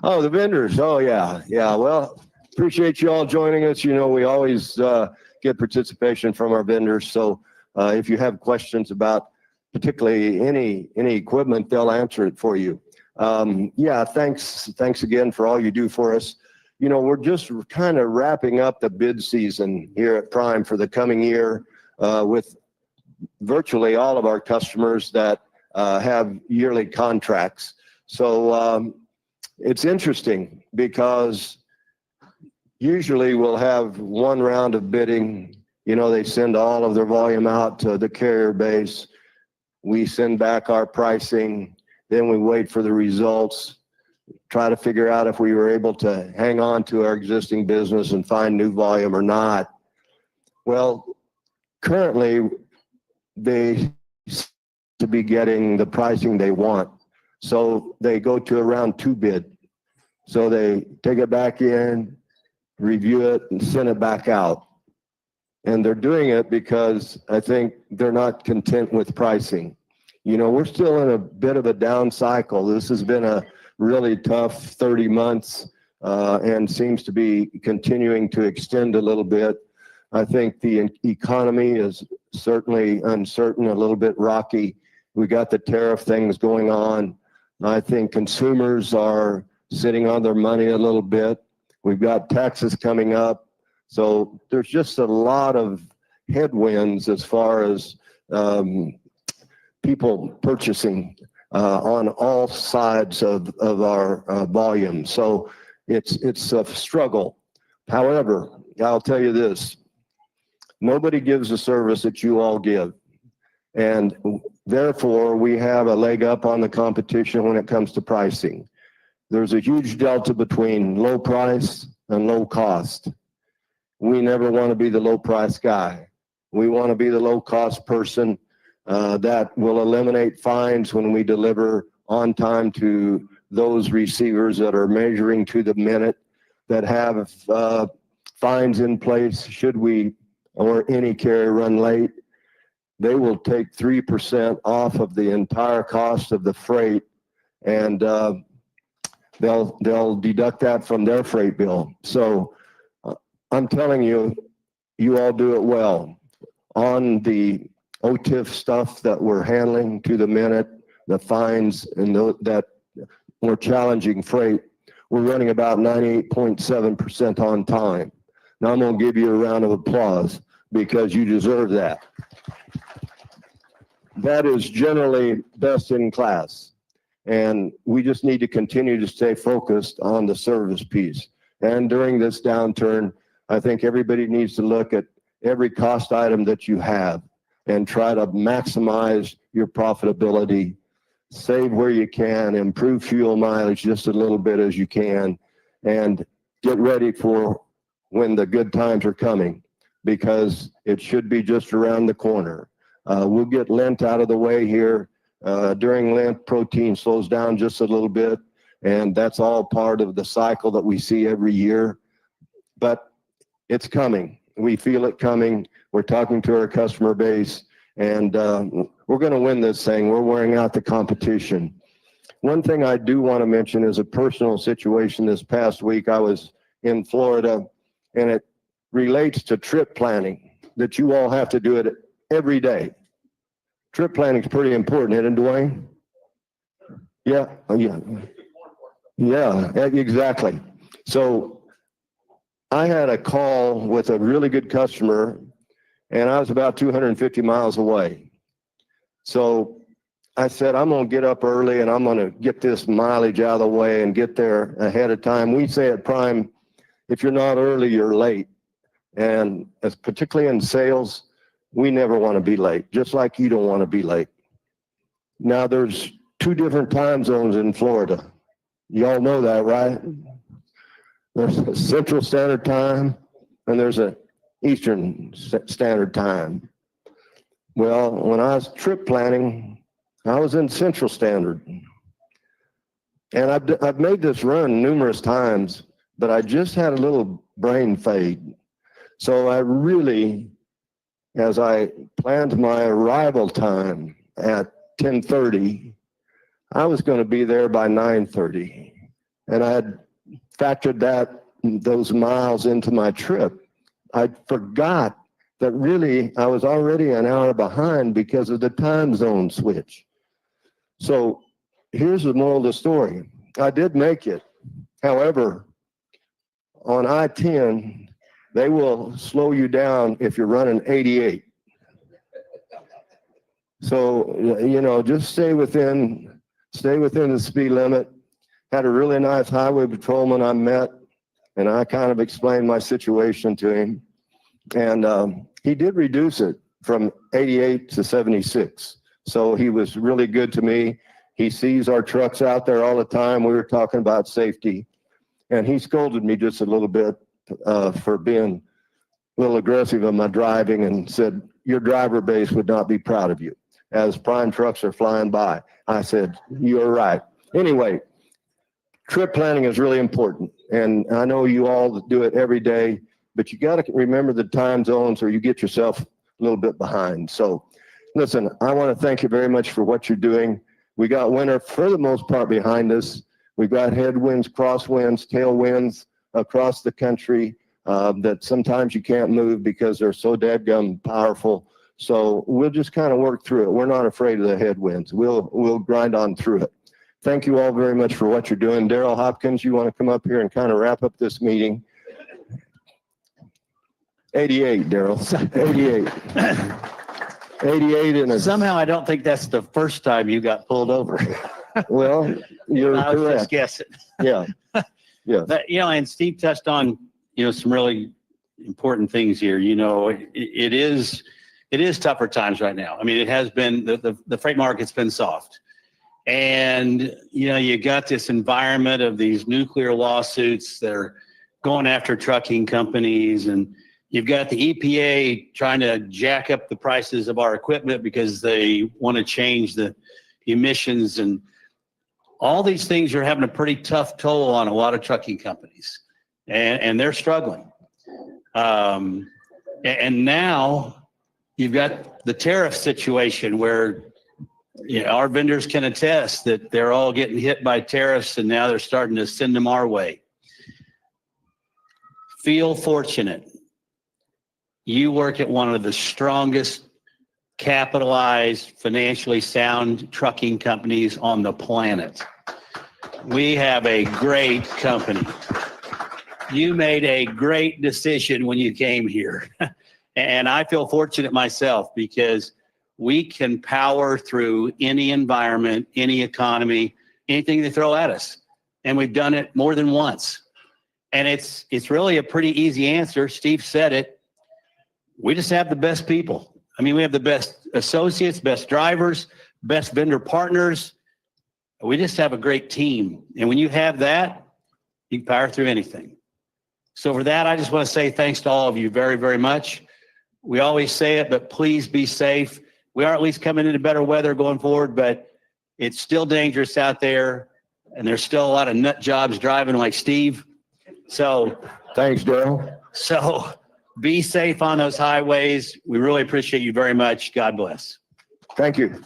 Oh, the vendors. Oh, yeah. Yeah. Well, appreciate you all joining us. You know, we always get participation from our vendors. So if you have questions about particularly any equipment, they'll answer it for you. Yeah, thanks again for all you do for us. You know, we're just kind of wrapping up the bid season here at Prime for the coming year with virtually all of our customers that have yearly contracts. So it's interesting because usually we'll have one round of bidding. You know, they send all of their volume out to the carrier base. We send back our pricing. Then we wait for the results, try to figure out if we were able to hang on to our existing business and find new volume or not. Well, currently, they to be getting the pricing they want. So they go to a round 2 bid. So they take it back in, review it, and send it back out. And they're doing it because I think they're not content with pricing. You know, we're still in a bit of a down cycle. This has been a really tough 30 months and seems to be continuing to extend a little bit. I think the economy is certainly uncertain, a little bit rocky. We got the tariff things going on. I think consumers are sitting on their money a little bit. We've got taxes coming up. So there's just a lot of headwinds as far as people purchasing on all sides of our volume. So it's a struggle. However, I'll tell you this. Nobody gives the service that you all give. And therefore, we have a leg up on the competition when it comes to pricing. There's a huge delta between low price and low cost. We never want to be the low price guy. We want to be the low cost person that will eliminate fines when we deliver on time to those receivers that are measuring to the minute, that have fines in place should we or any carrier run late. They will take 3% off of the entire cost of the freight, and they'll deduct that from their freight bill. So I'm telling you, you all do it well. On the OTIF stuff that we're handling to the minute, the fines and that more challenging freight, we're running about 98.7% on time. Now I'm going to give you a round of applause because you deserve that. That is generally best in class. And we just need to continue to stay focused on the service piece. And during this downturn, I think everybody needs to look at every cost item that you have and try to maximize your profitability, save where you can, improve fuel mileage just a little bit as you can, and get ready for when the good times are coming, because it should be just around the corner. We'll get Lent out of the way here. During Lent, protein slows down just a little bit, and that's all part of the cycle that we see every year. But it's coming. We feel it coming. We're talking to our customer base, and we're going to win this thing. We're wearing out the competition. One thing I do want to mention is a personal situation. This past week, I was in Florida, and it relates to trip planning, that you all have to do it every day. Trip planning is pretty important, isn't it, Dwayne? Yeah, exactly. So I had a call with a really good customer, and I was about 250 miles away. So I said, I'm going to get up early and I'm going to get this mileage out of the way and get there ahead of time. We say at Prime, if you're not early, you're late. And as particularly in sales, we never want to be late, just like you don't want to be late. Now, there's 2 different time zones in Florida. You all know that, right? There's a Central Standard Time and there's a Eastern Standard Time. Well, when I was trip planning, I was in Central Standard. And I've made this run numerous times, but I just had a little brain fade. So I really, as I planned my arrival time at 10:30, I was going to be there by 9:30. And I had factored those miles into my trip. I forgot that really I was already an hour behind because of the time zone switch. So here's the moral of the story. I did make it. However, on I-10, they will slow you down if you're running 88. So, just stay within the speed limit. Had a really nice highway patrolman I met, and I kind of explained my situation to him. And he did reduce it from 88 to 76. So he was really good to me. He sees our trucks out there all the time. We were talking about safety. And he scolded me just a little bit for being a little aggressive in my driving, and said, your driver base would not be proud of you as Prime trucks are flying by. I said, you're right. Anyway, trip planning is really important. And I know you all do it every day, but you got to remember the time zones or you get yourself a little bit behind. So listen, I want to thank you very much for what you're doing. We got winter for the most part behind us. We've got headwinds, crosswinds, tailwinds across the country that sometimes you can't move because they're so dadgum powerful. So we'll just kind of work through it. We're not afraid of the headwinds. We'll grind on through it. Thank you all very much for what you're doing. Darrel Hopkins, you want to come up here and kind of wrap up this meeting? 88, Darrel. 88. 88 and Somehow I don't think that's the first time you got pulled over. Well, you're I was correct. just guessing. Yeah. Yeah. But, and Steve touched on, some really important things here. It is tougher times right now. I mean, it has been, the freight market's been soft. And, you got this environment of these nuclear lawsuits that are going after trucking companies, and you've got the EPA trying to jack up the prices of our equipment because they want to change the emissions. And all these things are having a pretty tough toll on a lot of trucking companies, and they're struggling. And now you've got the tariff situation where our vendors can attest that they're all getting hit by tariffs, and now they're starting to send them our way. Feel fortunate. You work at one of the strongest capitalized, financially sound trucking companies on the planet. We have a great company. You made a great decision when you came here. And I feel fortunate myself because we can power through any environment, any economy, anything they throw at us. And we've done it more than once. And it's really a pretty easy answer. Steve said it. We just have the best people. I mean, we have the best associates, best drivers, best vendor partners. We just have a great team. And when you have that, you can power through anything. So for that, I just want to say thanks to all of you very, very much. We always say it, but please be safe. We are at least coming into better weather going forward, but it's still dangerous out there. And there's still a lot of nut jobs driving like Steve. So thanks, Darrell. So be safe on those highways. We really appreciate you very much. God bless. Thank you.